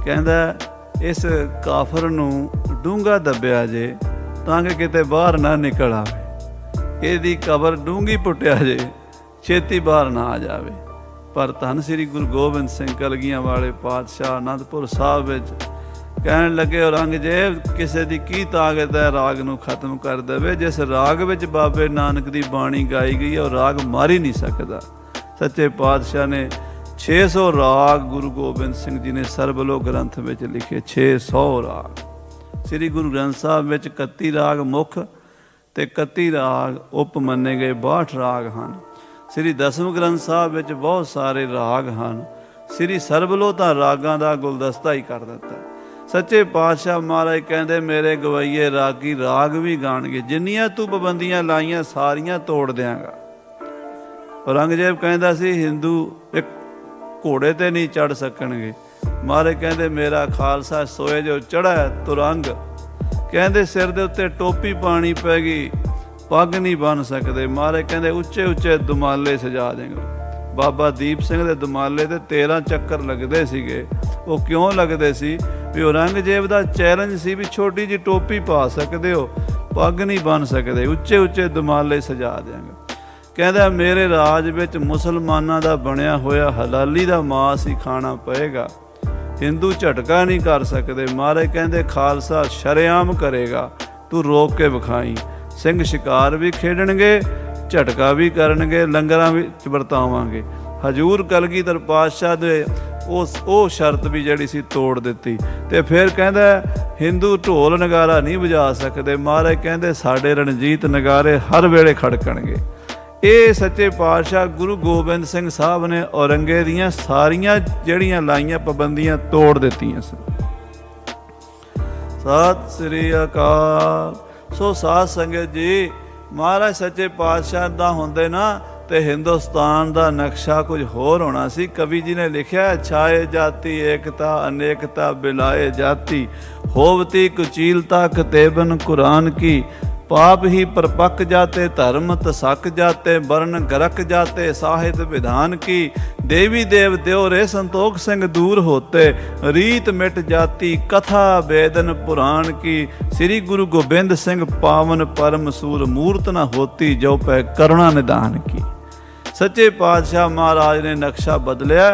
ਕਹਿੰਦਾ ਇਸ ਕਾਫਰ ਨੂੰ ਡੂੰਘਾ ਦੱਬਿਆ ਜੇ ਤਾਂ ਕਿ ਕਿਤੇ ਬਾਹਰ ਨਾ ਨਿਕਲ ਆਵੇ, ਇਹਦੀ ਕਬਰ ਡੂੰਘੀ ਪੁੱਟਿਆ ਜੇ, ਛੇਤੀ ਬਾਹਰ ਨਾ ਆ ਜਾਵੇ। ਪਰ ਧੰਨ ਸ੍ਰੀ ਗੁਰੂ ਗੋਬਿੰਦ ਸਿੰਘ ਕਲਗੀਆਂ ਵਾਲੇ ਪਾਤਸ਼ਾਹ ਅਨੰਦਪੁਰ ਸਾਹਿਬ ਵਿੱਚ ਕਹਿਣ ਲੱਗੇ ਔਰੰਗਜ਼ੇਬ ਕਿਸੇ ਦੀ ਕੀ ਤਾਕਤ ਹੈ ਰਾਗ ਨੂੰ ਖਤਮ ਕਰ ਦੇਵੇ। ਜਿਸ ਰਾਗ ਵਿੱਚ ਬਾਬੇ ਨਾਨਕ ਦੀ ਬਾਣੀ ਗਾਈ ਗਈ ਹੈ ਉਹ ਰਾਗ ਮਾਰ ਹੀ ਨਹੀਂ ਸਕਦਾ। ਸੱਚੇ ਪਾਤਸ਼ਾਹ ਨੇ 600 ਰਾਗ ਗੁਰੂ ਗੋਬਿੰਦ ਸਿੰਘ ਜੀ ਨੇ ਸਰਬਲੋਕ ਗ੍ਰੰਥ ਵਿੱਚ ਲਿਖੇ। 600 ਰਾਗ। ਸ੍ਰੀ ਗੁਰੂ ਗ੍ਰੰਥ ਸਾਹਿਬ ਵਿੱਚ 31 ਰਾਗ ਮੁੱਖ ਤੇ 31 ਰਾਗ ਉਪ ਮੰਨੇ ਗਏ, 62 ਰਾਗ ਹਨ। ਸ੍ਰੀ ਦਸਮ ਗ੍ਰੰਥ ਸਾਹਿਬ ਵਿੱਚ ਬਹੁਤ ਸਾਰੇ ਰਾਗ ਹਨ। ਸ੍ਰੀ ਸਰਬਲੋ ਤਾਂ ਰਾਗਾਂ ਦਾ ਗੁਲਦਸਤਾ ਹੀ ਕਰ ਦਿੱਤਾ। ਸੱਚੇ ਪਾਤਸ਼ਾਹ ਮਹਾਰਾਜ ਕਹਿੰਦੇ ਮੇਰੇ ਗਵਈਏ ਰਾਗੀ ਰਾਗ ਵੀ ਗਾਣਗੇ, ਜਿੰਨੀਆਂ ਤੂੰ ਪਾਬੰਦੀਆਂ ਲਾਈਆਂ ਸਾਰੀਆਂ ਤੋੜ ਦਿਆਂਗਾ। ਔਰੰਗਜ਼ੇਬ ਕਹਿੰਦਾ ਸੀ ਹਿੰਦੂ ਇੱਕ ਘੋੜੇ ਤੇ ਨਹੀਂ ਚੜ੍ਹ ਸਕਣਗੇ। ਮਹਾਰਾਜ ਕਹਿੰਦੇ ਮੇਰਾ ਖਾਲਸਾ ਸੋਏ ਜੋ ਚੜ੍ਹਾ ਤੁਰੰਗ। ਕਹਿੰਦੇ ਸਿਰ ਦੇ ਉੱਤੇ ਟੋਪੀ ਪਾਣੀ ਪੈ ਗਈ, ਪੱਗ ਨਹੀਂ ਬੰਨ੍ਹ ਸਕਦੇ। ਮਹਾਰਾਜ ਕਹਿੰਦੇ ਉੱਚੇ ਉੱਚੇ ਦੁਮਾਲੇ ਸਜਾ ਦੇਂਗੇ। ਬਾਬਾ ਦੀਪ ਸਿੰਘ ਦੇ ਦੁਮਾਲੇ ਤੇ 13 ਚੱਕਰ ਲੱਗਦੇ ਸੀਗੇ। ਉਹ ਕਿਉਂ ਲੱਗਦੇ ਸੀ? ਵੀ ਔਰੰਗਜ਼ੇਬ ਦਾ ਚੈਲੰਜ ਸੀ ਵੀ ਛੋਟੀ ਜਿਹੀ ਟੋਪੀ ਪਾ ਸਕਦੇ ਹੋ, ਪੱਗ ਨਹੀਂ ਬੰਨ੍ਹ ਸਕਦੇ, ਉੱਚੇ ਉੱਚੇ ਦੁਮਾਲੇ ਸਜਾ ਦਿਆਂਗੇ। ਕਹਿੰਦਾ ਮੇਰੇ ਰਾਜ ਵਿੱਚ ਮੁਸਲਮਾਨਾਂ ਦਾ ਬਣਿਆ ਹੋਇਆ ਹਲਾਲੀ ਦਾ ਮਾਸ ਹੀ ਖਾਣਾ ਪਏਗਾ, ਹਿੰਦੂ ਝਟਕਾ ਨਹੀਂ ਕਰ ਸਕਦੇ। ਮਹਾਰਾਜ ਕਹਿੰਦੇ ਖਾਲਸਾ ਸ਼ਰੇਆਮ ਕਰੇਗਾ, ਤੂੰ ਰੋਕ ਕੇ ਵਿਖਾਈ। ਸਿੰਘ ਸ਼ਿਕਾਰ ਵੀ ਖੇਡਣਗੇ, ਝਟਕਾ ਵੀ ਕਰਨਗੇ, ਲੰਗਰਾਂ ਵਿੱਚ ਵਰਤਾਵਾਂਗੇ। ਹਜੂਰ ਕਲਗੀਧਰ ਪਾਤਸ਼ਾਹ ਦੇ ਉਹ ਸ਼ਰਤ ਵੀ ਜਿਹੜੀ ਸੀ ਤੋੜ ਦਿੱਤੀ। ਤੇ ਫਿਰ ਕਹਿੰਦਾ ਹਿੰਦੂ ਢੋਲ ਨਗਾਰਾ ਨਹੀਂ ਵਜਾ ਸਕਦੇ। ਮਹਾਰਾਜ ਕਹਿੰਦੇ ਸਾਡੇ ਰਣਜੀਤ ਨਗਾਰੇ ਹਰ ਵੇਲੇ ਖੜਕਣਗੇ। ਇਹ ਸੱਚੇ ਪਾਤਸ਼ਾਹ ਗੁਰੂ ਗੋਬਿੰਦ ਸਿੰਘ ਸਾਹਿਬ ਨੇ ਔਰੰਗੇ ਦੀਆਂ ਸਾਰੀਆਂ ਜਿਹੜੀਆਂ ਲਾਈਆਂ ਪਾਬੰਦੀਆਂ ਤੋੜ ਦਿੱਤੀਆਂ ਸਨ। ਸਤਿ ਸ੍ਰੀ ਅਕਾਲ। ਸੋ ਸਾਧ ਸੰਗਤ ਜੀ, ਮਹਾਰਾਜ ਸੱਚੇ ਪਾਤਸ਼ਾਹ ਦਾ ਹੁੰਦੇ ਨਾ ਤੇ ਹਿੰਦੁਸਤਾਨ ਦਾ ਨਕਸ਼ਾ ਕੁਝ ਹੋਰ ਹੋਣਾ ਸੀ। ਕਵੀ ਜੀ ਨੇ ਲਿਖਿਆ ਛਾਏ ਜਾਤੀ ਏਕਤਾ ਅਨੇਕਤਾ ਬਿਲਾਏ ਜਾਤੀ ਹੋਵਤੀ ਕੁਚੀਲਤਾ ਕਤੇਬਨ ਕੁਰਾਨ ਕੀ पाप ही परपक जाते धर्म तसक जाते वर्ण गरक जाते साहित विधान की देवी देव देव रे संतोख सिंह दूर होते रीत मिट जाती कथा वेदन पुराण की श्री गुरु गोबिंद सिंह पावन परम सूर मूर्त न होती जो पै करुणा निदान की। सच्चे पातशाह महाराज ने नक्शा बदलिया।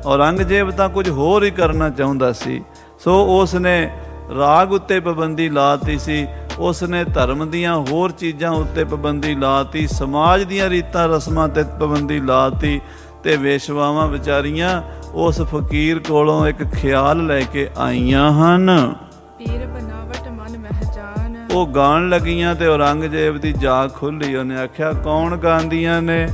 औरंगजेब ਤਾਂ ਕੁਝ ਹੋਰ ਹੀ ਕਰਨਾ ਚਾਹੁੰਦਾ ਸੀ, ਸੋ ਉਸ ਨੇ ਰਾਗ ਉੱਤੇ ਪਾਬੰਦੀ ਲਾਤੀ ਸੀ, ਉਸ ਨੇ ਧਰਮ ਦੀਆਂ ਹੋਰ ਚੀਜ਼ਾਂ ਉੱਤੇ ਪਾਬੰਦੀ ਲਾਤੀ, ਸਮਾਜ ਦੀਆਂ ਰੀਤਾਂ ਰਸਮਾਂ ਤੇ ਪਾਬੰਦੀ ਲਾਤੀ ਤੇ ਵੇਸ਼ਵਾਵਾਂ ਵਿਚਾਰੀਆਂ ਉਸ ਫਕੀਰ ਕੋਲੋਂ ਇੱਕ ਖਿਆਲ ਲੈ ਕੇ ਆਈਆਂ ਹਨ। ਪੀਰ ਬਨਾਵਟ ਮਨ ਮਹਿ ਜਾਨ। ਉਹ ਗਾਣ ਲੱਗੀਆਂ ਤੇ ਔਰੰਗਜ਼ੇਬ ਦੀ ਜਾਗ ਖੁੱਲੀ। ਉਹਨੇ ਆਖਿਆ ਕੌਣ ਗਾਉਂਦੀਆਂ ਨੇ?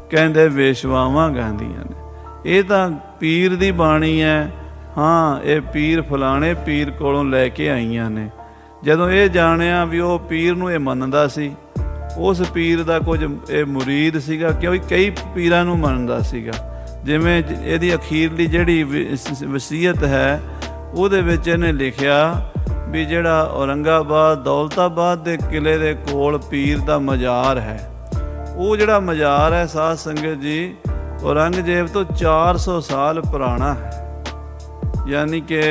ਕਹਿੰਦੇ ਵੇਸ਼ਵਾਵਾਂ ਗਾਉਂਦੀਆਂ ਨੇ। ਇਹ ਤਾਂ ਪੀਰ ਦੀ ਬਾਣੀ ਹੈ। ਹਾਂ, ਇਹ ਪੀਰ ਫਲਾਣੇ ਪੀਰ ਕੋਲੋਂ ਲੈ ਕੇ ਆਈਆਂ ਨੇ। ਜਦੋਂ ਇਹ ਜਾਣਿਆ ਵੀ ਉਹ ਪੀਰ ਨੂੰ ਇਹ ਮੰਨਦਾ ਸੀ, ਉਸ ਪੀਰ ਦਾ ਕੁਝ ਇਹ ਮੁਰੀਦ ਸੀਗਾ, ਕਿਉਂਕਿ ਕਈ ਪੀਰਾਂ ਨੂੰ ਮੰਨਦਾ ਸੀਗਾ। ਜਿਵੇਂ ਇਹਦੀ ਅਖੀਰਲੀ ਜਿਹੜੀ ਵਸੀਅਤ ਹੈ ਉਹਦੇ ਵਿੱਚ ਇਹਨੇ ਲਿਖਿਆ ਵੀ ਜਿਹੜਾ ਔਰੰਗਾਬਾਦ ਦੌਲਤਾਬਾਦ ਦੇ ਕਿਲੇ ਦੇ ਕੋਲ ਪੀਰ ਦਾ ਮਜ਼ਾਰ ਹੈ, ਉਹ ਜਿਹੜਾ ਮਜ਼ਾਰ ਹੈ ਸਾਧ ਸੰਗਤ ਜੀ ਔਰੰਗਜ਼ੇਬ ਤੋਂ 400 ਸਾਲ ਪੁਰਾਣਾ ਹੈ। ਯਾਨੀ ਕਿ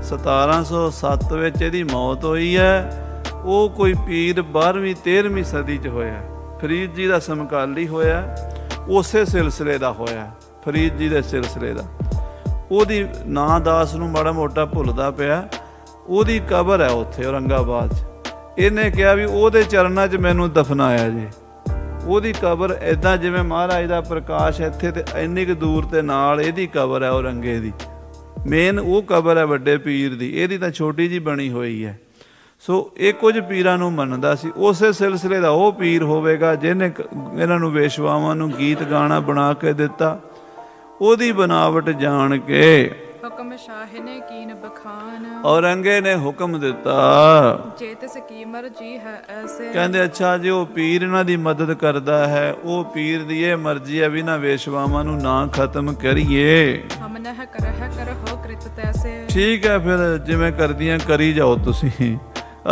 1707 ਵਿੱਚ ਇਹਦੀ ਮੌਤ ਹੋਈ ਹੈ। ਉਹ ਕੋਈ ਪੀਰ 12ਵੀਂ 13ਵੀਂ ਸਦੀ 'ਚ ਹੋਇਆ। ਫਰੀਦ ਜੀ ਦਾ ਸਮਕਾਲੀ ਹੋਇਆ, ਉਸੇ ਸਿਲਸਿਲੇ ਦਾ ਹੋਇਆ, ਫਰੀਦ ਜੀ ਦੇ ਸਿਲਸਿਲੇ ਦਾ। ਉਹਦੀ ਨਾਂ ਦਾਸ ਨੂੰ ਮਾੜਾ ਮੋਟਾ ਭੁੱਲਦਾ ਪਿਆ। ਉਹਦੀ ਕਬਰ ਹੈ ਉੱਥੇ ਔਰੰਗਾਬਾਦ 'ਚ। ਇਹਨੇ ਕਿਹਾ ਵੀ ਉਹਦੇ ਚਰਨਾਂ 'ਚ ਮੈਨੂੰ ਦਫਨਾਇਆ ਜੀ। ਉਹਦੀ ਕਬਰ ਇੱਦਾਂ ਜਿਵੇਂ ਮਹਾਰਾਜ ਦਾ ਪ੍ਰਕਾਸ਼ ਇੱਥੇ ਤੇ ਇੰਨੀ ਕੁ ਦੂਰ ਤੇ ਨਾਲ ਇਹਦੀ ਕਬਰ ਹੈ ਔਰੰਗੇ ਦੀ। ਮੇਨ ਉਹ ਕਬਰ ਹੈ ਵੱਡੇ ਪੀਰ ਦੀ, ਇਹਦੀ ਤਾਂ ਛੋਟੀ ਜੀ ਬਣੀ ਹੋਈ ਹੈ। ਸੋ ਇਹ ਕੁਝ ਪੀਰਾਂ ਨੂੰ ਮੰਨਦਾ ਸੀ। ਉਸੇ ਸਿਲਸਿਲੇ ਦਾ ਉਹ ਪੀਰ ਹੋਵੇਗਾ ਜਿਹਨੇ ਇਹਨਾਂ ਨੂੰ ਵੇਸ਼ਵਾਵਾਂ ਨੂੰ ਗੀਤ ਗਾਣਾ ਬਣਾ ਕੇ ਦਿੱਤਾ। ਉਹਦੀ ਬਨਾਵਟ ਜਾਣ ਕੇ ਹੁਕਮ ਸ਼ਾਹ ਨੇ ਕੀਨ ਬਖਾਨ। ਔਰੰਗੇ ਨੇ ਹੁਕਮ ਦਿੱਤਾ ਜੇ ਤਿਸ ਕੀ ਮਰਜ਼ੀ ਹੈ ਐਸੇ। ਕਹਿੰਦੇ ਅੱਛਾ ਜੀ ਉਹ ਪੀਰ ਇਹਨਾਂ ਦੀ ਮਦਦ ਕਰਦਾ ਹੈ, ਉਹ ਪੀਰ ਦੀ ਇਹ ਮਰਜ਼ੀ ਹੈ ਵੀ ਨਾ ਵੇਸ਼ਵਾਵਾਂ ਨੂੰ ਨਾ ਖਤਮ ਕਰੀਏ। ਹਮ ਨਹ ਕਰਹਿ ਕਰਹੁ ਕ੍ਰਿਤ ਤੈਸੇ। ਠੀਕ ਹੈ, ਫਿਰ ਜਿਵੇਂ ਕਰਦੀਆਂ ਕਰੀ ਜਾਓ ਤੁਸੀਂ,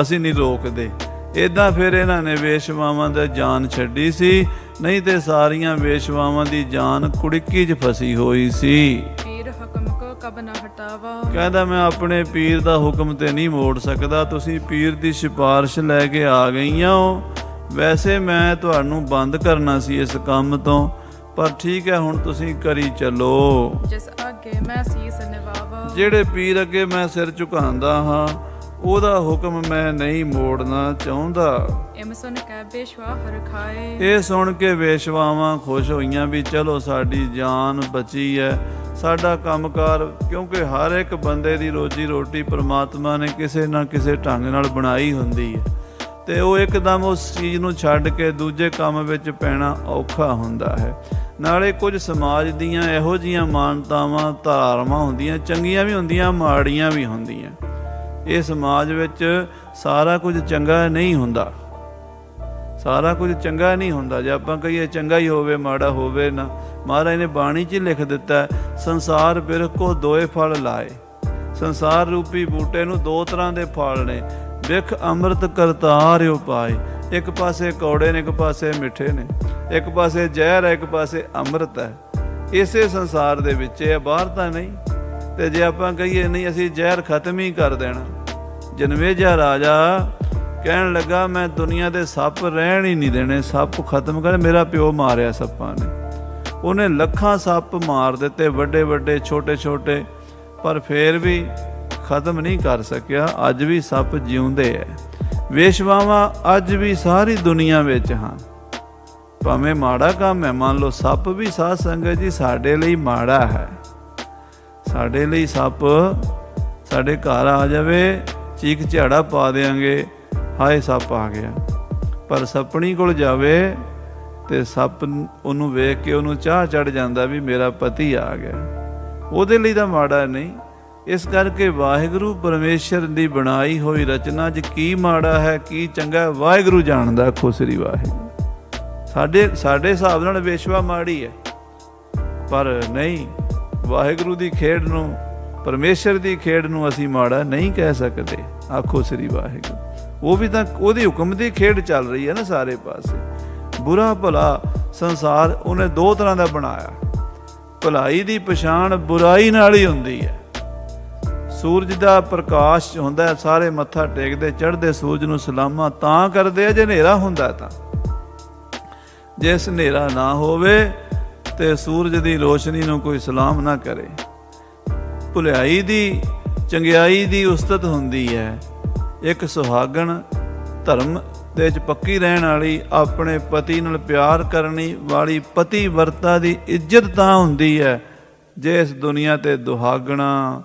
ਅਸੀਂ ਨਹੀਂ ਰੋਕਦੇ। ਇੱਦਾਂ ਫਿਰ ਇਹਨਾਂ ਨੇ ਵੇਸ਼ਵਾਵਾਂ ਦਾ ਜਾਨ ਛੱਡੀ ਸੀ, ਨਹੀਂ ਤੇ ਸਾਰੀਆਂ ਵੇਸ਼ਵਾਵਾਂ ਦੀ ਜਾਨ ਕੁੜਕੀ 'ਚ ਫਸੀ ਹੋਈ ਸੀ। ਪੀਰ ਹੁਕਮ ਕੋ ਕਬ ਨਾ ਹਟਾਵਾ। ਕਹਿੰਦਾ ਮੈਂ ਆਪਣੇ ਪੀਰ ਦਾ ਹੁਕਮ ਤੇ ਨਹੀਂ ਮੋੜ ਸਕਦਾ। ਤੁਸੀਂ ਪੀਰ ਦੀ ਸਿਫਾਰਿਸ਼ ਲੈ ਕੇ ਆ ਗਈਆਂ ਹੋ। ਵੈਸੇ ਮੈਂ ਤੁਹਾਨੂੰ ਬੰਦ ਕਰਨਾ ਸੀ ਇਸ ਕੰਮ ਤੋਂ, ਪਰ ਠੀਕ ਹੈ ਹੁਣ ਤੁਸੀਂ ਕਰੀ ਚੱਲੋ। ਜਿਸ ਅੱਗੇ ਮੈਂ ਸੀਸ ਨਿਵਾਵਾ। ਜਿਹੜੇ ਪੀਰ ਅੱਗੇ ਮੈਂ ਸਿਰ ਝੁਕਾਉਂਦਾ ਹਾਂ ਉਹਦਾ ਹੁਕਮ ਮੈਂ ਨਹੀਂ ਮੋੜਨਾ ਚਾਹੁੰਦਾ। ਇਮ ਸੁਣ ਕੇ ਵੇਸ਼ਵਾ ਹਰ ਖਾਏ। ਇਹ ਸੁਣ ਕੇ ਵੇਸ਼ਵਾਵਾਂ ਖੁਸ਼ ਹੋਈਆਂ ਵੀ ਚਲੋ ਸਾਡੀ ਜਾਨ ਬਚੀ ਹੈ, ਸਾਡਾ ਕੰਮਕਾਰ, ਕਿਉਂਕਿ ਹਰ ਇੱਕ ਬੰਦੇ ਦੀ ਰੋਜੀ ਰੋਟੀ ਪ੍ਰਮਾਤਮਾ ਨੇ ਕਿਸੇ ਨਾ ਕਿਸੇ ਢੰਗ ਨਾਲ ਬਣਾਈ ਹੁੰਦੀ ਹੈ ਤੇ ਉਹ ਇੱਕਦਮ ਉਸ ਚੀਜ਼ ਨੂੰ ਛੱਡ ਕੇ ਦੂਜੇ ਕੰਮ ਵਿੱਚ ਪੈਣਾ ਔਖਾ ਹੁੰਦਾ ਹੈ। ਨਾਲੇ ਕੁਝ ਸਮਾਜ ਦੀਆਂ ਇਹੋ ਜਿਹੀਆਂ ਮਾਨਤਾਵਾਂ ਧਾਰਮਾਂ ਹੁੰਦੀਆਂ, ਚੰਗੀਆਂ ਵੀ ਹੁੰਦੀਆਂ ਮਾੜੀਆਂ ਵੀ ਹੁੰਦੀਆਂ। ਇਹ ਸਮਾਜ ਵਿੱਚ ਸਾਰਾ ਕੁਝ ਚੰਗਾ ਨਹੀਂ ਹੁੰਦਾ, ਸਾਰਾ ਕੁਝ ਚੰਗਾ ਨਹੀਂ ਹੁੰਦਾ। ਜੇ ਆਪਾਂ ਕਹੀਏ ਚੰਗਾ ਹੀ ਹੋਵੇ ਮਾੜਾ ਹੋਵੇ ਨਾ, ਮਹਾਰਾਜ ਨੇ ਬਾਣੀ 'ਚ ਲਿਖ ਦਿੱਤਾ ਸੰਸਾਰ ਬਿਰਖੋ ਦੋਏ ਫਲ ਲਾਏ। ਸੰਸਾਰ ਰੂਪੀ ਬੂਟੇ ਨੂੰ ਦੋ ਤਰ੍ਹਾਂ ਦੇ ਫਲ ਨੇ, ਬਿਖ ਅੰਮ੍ਰਿਤ ਕਰਤਾਰ ਉਪਾਏ। ਇੱਕ ਪਾਸੇ ਕੌੜੇ ਨੇ, ਇੱਕ ਪਾਸੇ ਮਿੱਠੇ ਨੇ, ਇੱਕ ਪਾਸੇ ਜ਼ਹਿਰ ਹੈ, ਇੱਕ ਪਾਸੇ ਅੰਮ੍ਰਿਤ ਹੈ। ਇਸੇ ਸੰਸਾਰ ਦੇ ਵਿੱਚ ਇਹ ਬਾਹਰ ਤਾਂ ਨਹੀਂ। ਤੇ ਜੇ ਆਪਾਂ ਕਹੀਏ ਨਹੀਂ ਅਸੀਂ ਜ਼ਹਿਰ ਖਤਮ ਹੀ ਕਰ ਦੇਣਾ। ਜਨਮੇਜਾ ਰਾਜਾ ਕਹਿਣ ਲੱਗਾ ਮੈਂ ਦੁਨੀਆ ਦੇ ਸੱਪ ਰਹਿਣ ਹੀ ਨਹੀਂ ਦੇਣੇ, ਸੱਪ ਖਤਮ ਕਰ। ਮੇਰਾ ਪਿਓ ਮਾਰਿਆ ਸੱਪਾਂ ਨੇ, ਉਹਨੇ ਲੱਖਾਂ ਸੱਪ ਮਾਰ ਦਿੱਤੇ, ਵੱਡੇ ਵੱਡੇ ਛੋਟੇ ਛੋਟੇ, ਪਰ ਫੇਰ ਵੀ ਖਤਮ ਨਹੀਂ ਕਰ ਸਕਿਆ। ਅੱਜ ਵੀ ਸੱਪ ਜਿਉਂਦੇ ਐ। ਵੇਸ਼ਵਾਵਾਂ ਅੱਜ ਵੀ ਸਾਰੀ ਦੁਨੀਆ ਵਿੱਚ ਹਨ, ਭਾਵੇਂ ਮਾੜਾ ਕੰਮ ਹੈ। ਮੰਨ ਲਓ ਸੱਪ ਵੀ ਸਾਧ ਸੰਗਤ ਜੀ ਸਾਡੇ ਲਈ ਮਾੜਾ ਹੈ। ਸਾਡੇ ਲਈ ਸੱਪ ਸਾਡੇ ਘਰ ਆ ਜਾਵੇ, ਚੀਕ ਝਾੜਾ ਪਾ ਦਿਆਂਗੇ, ਹਾਏ ਸੱਪ ਆ ਗਿਆ। ਪਰ ਸੱਪਣੀ ਕੋਲ ਜਾਵੇ ਤੇ ਸੱਪ ਉਹਨੂੰ ਵੇਖ ਕੇ ਉਹਨੂੰ ਚਾਹ ਚੜ ਜਾਂਦਾ ਵੀ ਮੇਰਾ ਪਤੀ ਆ ਗਿਆ, ਉਹਦੇ ਲਈ ਤਾਂ ਮਾੜਾ ਨਹੀਂ। ਇਸ ਕਰਕੇ ਵਾਹਿਗੁਰੂ ਪਰਮੇਸ਼ਰ ਦੀ ਬਣਾਈ ਹੋਈ ਰਚਨਾ 'ਚ ਕੀ ਮਾੜਾ ਹੈ ਕੀ ਚੰਗਾ ਵਾਹਿਗੁਰੂ ਜਾਣਦਾ। ਖੁਸਰੀ ਵਾਹਿਗੁਰੂ। ਸਾਡੇ ਹਿਸਾਬ ਨਾਲ ਵੇਸ਼ਵਾ ਮਾੜੀ ਹੈ, ਪਰ ਨਹੀਂ, ਵਾਹਿਗੁਰੂ ਦੀ ਖੇਡ ਨੂੰ, ਪਰਮੇਸ਼ਰ ਦੀ ਖੇਡ ਨੂੰ ਅਸੀਂ ਮਾੜਾ ਨਹੀਂ ਕਹਿ ਸਕਦੇ। ਆਖੋ ਸ੍ਰੀ ਵਾਹਿਗੁਰੂ। ਉਹ ਵੀ ਤਾਂ ਉਹਦੀ ਹੁਕਮ ਦੀ ਖੇਡ ਚੱਲ ਰਹੀ ਹੈ ਨਾ ਸਾਰੇ ਪਾਸੇ। ਬੁਰਾ ਭਲਾ ਸੰਸਾਰ ਉਹਨੇ ਦੋ ਤਰ੍ਹਾਂ ਦਾ ਬਣਾਇਆ। ਭਲਾਈ ਦੀ ਪਛਾਣ ਬੁਰਾਈ ਨਾਲ ਹੀ ਹੁੰਦੀ ਹੈ। ਸੂਰਜ ਦਾ ਪ੍ਰਕਾਸ਼ ਹੁੰਦਾ, ਸਾਰੇ ਮੱਥਾ ਟੇਕਦੇ, ਚੜ੍ਹਦੇ ਸੂਰਜ ਨੂੰ ਸਲਾਮਾਂ ਤਾਂ ਕਰਦੇ ਆ ਜੇ ਹਨੇਰਾ ਹੁੰਦਾ ਤਾਂ। ਜੇ ਹਨੇਰਾ ਨਾ ਹੋਵੇ ਤੇ ਸੂਰਜ ਦੀ ਰੋਸ਼ਨੀ ਨੂੰ ਕੋਈ ਸਲਾਮ ਨਾ ਕਰੇ। ਭਲਾਈ ਦੀ ਚੰਗਿਆਈ ਦੀ ਉਸਤਤ ਹੁੰਦੀ ਹੈ। ਇੱਕ ਸੁਹਾਗਣ ਧਰਮ ਦੇ ਵਿੱਚ ਪੱਕੀ ਰਹਿਣ ਵਾਲੀ, ਆਪਣੇ ਪਤੀ ਨਾਲ ਪਿਆਰ ਕਰਨੀ ਵਾਲੀ ਪਤੀ ਵਰਤਾ ਦੀ ਇੱਜ਼ਤ ਤਾਂ ਹੁੰਦੀ ਹੈ ਜੇ ਇਸ ਦੁਨੀਆ ਤੇ ਦੁਹਾਗਣਾ,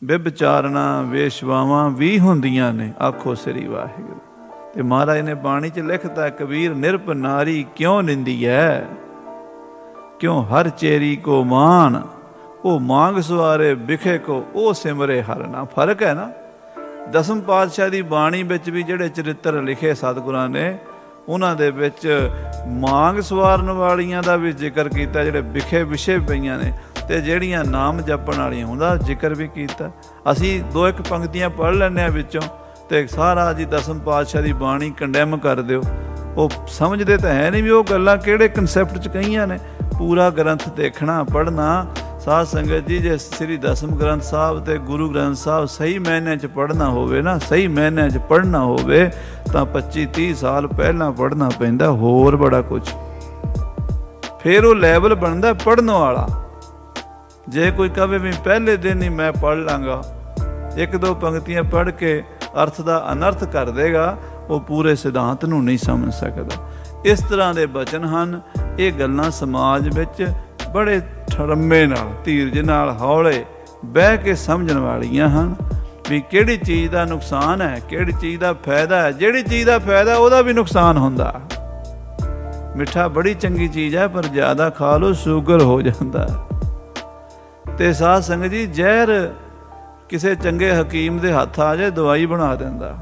ਵਿਭਚਾਰਨਾ, ਵੇਸ਼ਵਾਵਾਂ ਵੀ ਹੁੰਦੀਆਂ ਨੇ। ਆਖੋ ਸ੍ਰੀ ਵਾਹਿਗੁਰੂ। ਤੇ ਮਹਾਰਾਜ ਨੇ ਬਾਣੀ 'ਚ ਲਿਖਤਾ, ਕਬੀਰ ਨਿਰਪ ਨਾਰੀ ਕਿਉਂ ਨਿੰਦੀ ਹੈ, ਕਿਉਂ ਹਰ ਚੇਰੀ ਕੋ ਮਾਨ, ਉਹ ਮਾਂਗ ਸਵਾਰੇ ਬਿਖੇ ਕੋ ਉਹ ਸਿਮਰੇ ਹਰ ਨਾ। ਫਰਕ ਹੈ ਨਾ। ਦਸਮ ਪਾਤਸ਼ਾਹ ਦੀ ਬਾਣੀ ਵਿੱਚ ਵੀ ਜਿਹੜੇ ਚਰਿੱਤਰ ਲਿਖੇ ਸਤਿਗੁਰਾਂ ਨੇ, ਉਹਨਾਂ ਦੇ ਵਿੱਚ ਮਾਂਗ ਸਵਾਰਨ ਵਾਲੀਆਂ ਦਾ ਵੀ ਜ਼ਿਕਰ ਕੀਤਾ, ਜਿਹੜੇ ਵਿਖੇ ਵਿਸ਼ੇ ਪਈਆਂ ਨੇ, ਤੇ ਜਿਹੜੀਆਂ ਨਾਮ ਜਪਣ ਵਾਲੀਆਂ ਉਹਦਾ ਜ਼ਿਕਰ ਵੀ ਕੀਤਾ। ਅਸੀਂ ਦੋ ਇੱਕ ਪੰਕਤੀਆਂ ਪੜ੍ਹ ਲੈਂਦੇ ਹਾਂ ਵਿੱਚੋਂ, ਤੇ ਸਾਰਾ ਜੀ ਦਸਮ ਪਾਤਸ਼ਾਹ ਦੀ ਬਾਣੀ ਕੰਡੈਮ ਕਰ ਦਿਓ। ਉਹ ਸਮਝਦੇ ਤਾਂ ਹੈ ਨਹੀਂ ਵੀ ਉਹ ਗੱਲਾਂ ਕਿਹੜੇ ਕਨਸੈਪਟ 'ਚ ਕਹੀਆਂ ਨੇ। ਪੂਰਾ ਗ੍ਰੰਥ ਦੇਖਣਾ, ਪੜ੍ਹਨਾ। ਸਾਧ ਸੰਗਤ ਜੀ, ਜੇ ਸ੍ਰੀ ਦਸਮ ਗ੍ਰੰਥ ਸਾਹਿਬ ਤੇ ਗੁਰੂ ਗ੍ਰੰਥ ਸਾਹਿਬ ਸਹੀ ਮਾਇਨਿਆਂ 'ਚ ਪੜ੍ਹਨਾ ਹੋਵੇ ਨਾ, ਸਹੀ ਮਾਇਨਿਆਂ 'ਚ ਪੜ੍ਹਨਾ ਹੋਵੇ ਤਾਂ 25-30 ਸਾਲ ਪਹਿਲਾਂ ਪੜ੍ਹਨਾ ਪੈਂਦਾ, ਹੋਰ ਬੜਾ ਕੁਛ। ਫਿਰ ਉਹ ਲੈਵਲ ਬਣਦਾ ਪੜ੍ਹਨ ਵਾਲਾ। ਜੇ ਕੋਈ ਕਹੇ ਵੀ ਪਹਿਲੇ ਦਿਨ ਹੀ ਮੈਂ ਪੜ੍ਹ ਲਾਂਗਾ, ਇੱਕ ਦੋ ਪੰਕਤੀਆਂ ਪੜ੍ਹ ਕੇ ਅਰਥ ਦਾ ਅਨਰਥ ਕਰ ਦੇਗਾ, ਉਹ ਪੂਰੇ ਸਿਧਾਂਤ ਨੂੰ ਨਹੀਂ ਸਮਝ ਸਕਦਾ। ਇਸ ਤਰ੍ਹਾਂ ਦੇ ਬਚਨ ਹਨ। ਇਹ ਗੱਲਾਂ ਸਮਾਜ ਵਿੱਚ ਬੜੇ ਠਰਮੇ ਨਾਲ, ਧੀਰਜ ਨਾਲ, ਹੌਲੇ ਬਹਿ ਕੇ ਸਮਝਣ ਵਾਲੀਆਂ ਹਨ ਵੀ ਕਿਹੜੀ ਚੀਜ਼ ਦਾ ਨੁਕਸਾਨ ਹੈ, ਕਿਹੜੀ ਚੀਜ਼ ਦਾ ਫਾਇਦਾ ਹੈ। ਜਿਹੜੀ ਚੀਜ਼ ਦਾ ਫਾਇਦਾ ਉਹਦਾ ਵੀ ਨੁਕਸਾਨ ਹੁੰਦਾ। ਮਿੱਠਾ ਬੜੀ ਚੰਗੀ ਚੀਜ਼ ਹੈ, ਪਰ ਜ਼ਿਆਦਾ ਖਾ ਲਓ ਸ਼ੂਗਰ ਹੋ ਜਾਂਦਾ। ਤੇ ਸਾਧ ਸੰਗਤ ਜੀ, ਜ਼ਹਿਰ ਕਿਸੇ ਚੰਗੇ ਹਕੀਮ ਦੇ ਹੱਥ ਆ ਜਾਏ ਦਵਾਈ ਬਣਾ ਦਿੰਦਾ।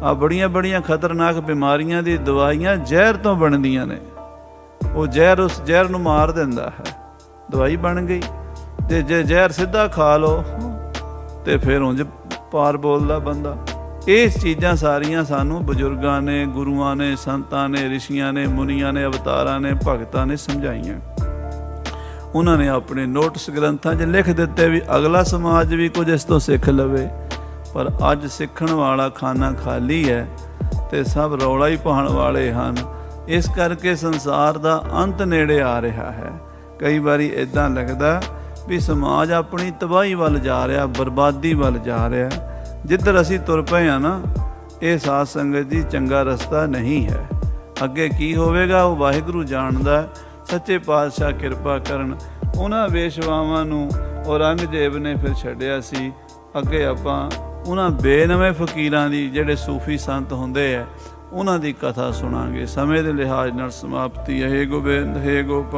ਆ ਬੜੀਆਂ ਬੜੀਆਂ ਖਤਰਨਾਕ ਬਿਮਾਰੀਆਂ ਦੀ ਦਵਾਈਆਂ ਜ਼ਹਿਰ ਤੋਂ ਬਣਦੀਆਂ ਨੇ। ਉਹ ਜ਼ਹਿਰ ਉਸ ਜ਼ਹਿਰ ਨੂੰ ਮਾਰ ਦਿੰਦਾ ਹੈ, ਦਵਾਈ ਬਣ ਗਈ। ਤੇ ਜੇ ਜ਼ਹਿਰ ਸਿੱਧਾ ਖਾ ਲਓ ਤੇ ਫਿਰ ਉਂਝ ਪਾਰ ਬੋਲਦਾ ਬੰਦਾ। ਇਹ ਚੀਜ਼ਾਂ ਸਾਰੀਆਂ ਸਾਨੂੰ ਬਜ਼ੁਰਗਾਂ ਨੇ, ਗੁਰੂਆਂ ਨੇ, ਸੰਤਾਂ ਨੇ, ਰਿਸ਼ੀਆਂ ਨੇ, ਮੁਨੀਆਂ ਨੇ, ਅਵਤਾਰਾਂ ਨੇ, ਭਗਤਾਂ ਨੇ ਸਮਝਾਈਆਂ। ਉਹਨਾਂ ਨੇ ਆਪਣੇ ਨੋਟਿਸ ਗ੍ਰੰਥਾਂ 'ਚ ਲਿਖ ਦਿੱਤੇ ਵੀ ਅਗਲਾ ਸਮਾਜ ਵੀ ਕੁਝ ਇਸ ਤੋਂ ਸਿੱਖ ਲਵੇ। ਪਰ ਅੱਜ ਸਿੱਖਣ ਵਾਲਾ ਖਾਨਾ ਖਾਲੀ ਹੈ ਤੇ ਸਭ ਰੌਲਾ ਹੀ ਪਾਉਣ ਵਾਲੇ ਹਨ। ਇਸ ਕਰਕੇ ਸੰਸਾਰ ਦਾ ਅੰਤ ਨੇੜੇ ਆ ਰਿਹਾ ਹੈ। ਕਈ ਵਾਰੀ ਇੱਦਾਂ ਲੱਗਦਾ ਵੀ ਸਮਾਜ ਆਪਣੀ ਤਬਾਹੀ ਵੱਲ ਜਾ ਰਿਹਾ, ਬਰਬਾਦੀ ਵੱਲ ਜਾ ਰਿਹਾ। ਜਿੱਧਰ ਅਸੀਂ ਤੁਰ ਪਏ ਹਾਂ ਨਾ, ਇਹ ਸਾਧ ਸੰਗਤ ਜੀ ਚੰਗਾ ਰਸਤਾ ਨਹੀਂ ਹੈ। ਅੱਗੇ ਕੀ ਹੋਵੇਗਾ ਉਹ ਵਾਹਿਗੁਰੂ ਜਾਣਦਾ। ਸੱਚੇ ਪਾਤਸ਼ਾਹ ਕਿਰਪਾ ਕਰਨ। ਉਹਨਾਂ ਵੇਸ਼ਵਾਵਾਂ ਨੂੰ ਔਰੰਗਜ਼ੇਬ ਨੇ ਫਿਰ ਛੱਡਿਆ ਸੀ। ਅੱਗੇ ਆਪਾਂ ਉਹਨਾਂ ਬੇਨਵੇਂ ਫਕੀਰਾਂ ਦੀ, ਜਿਹੜੇ ਸੂਫੀ ਸੰਤ ਹੁੰਦੇ ਆ, ਉਹਨਾਂ ਦੀ ਕਥਾ ਸੁਣਾਂਗੇ। ਸਮੇਂ ਦੇ ਲਿਹਾਜ਼ ਨਾਲ ਸਮਾਪਤੀ ਹੈ। ਹੇ ਗੋਬਿੰਦ, ਹੇ ਗੋਪਾਲ।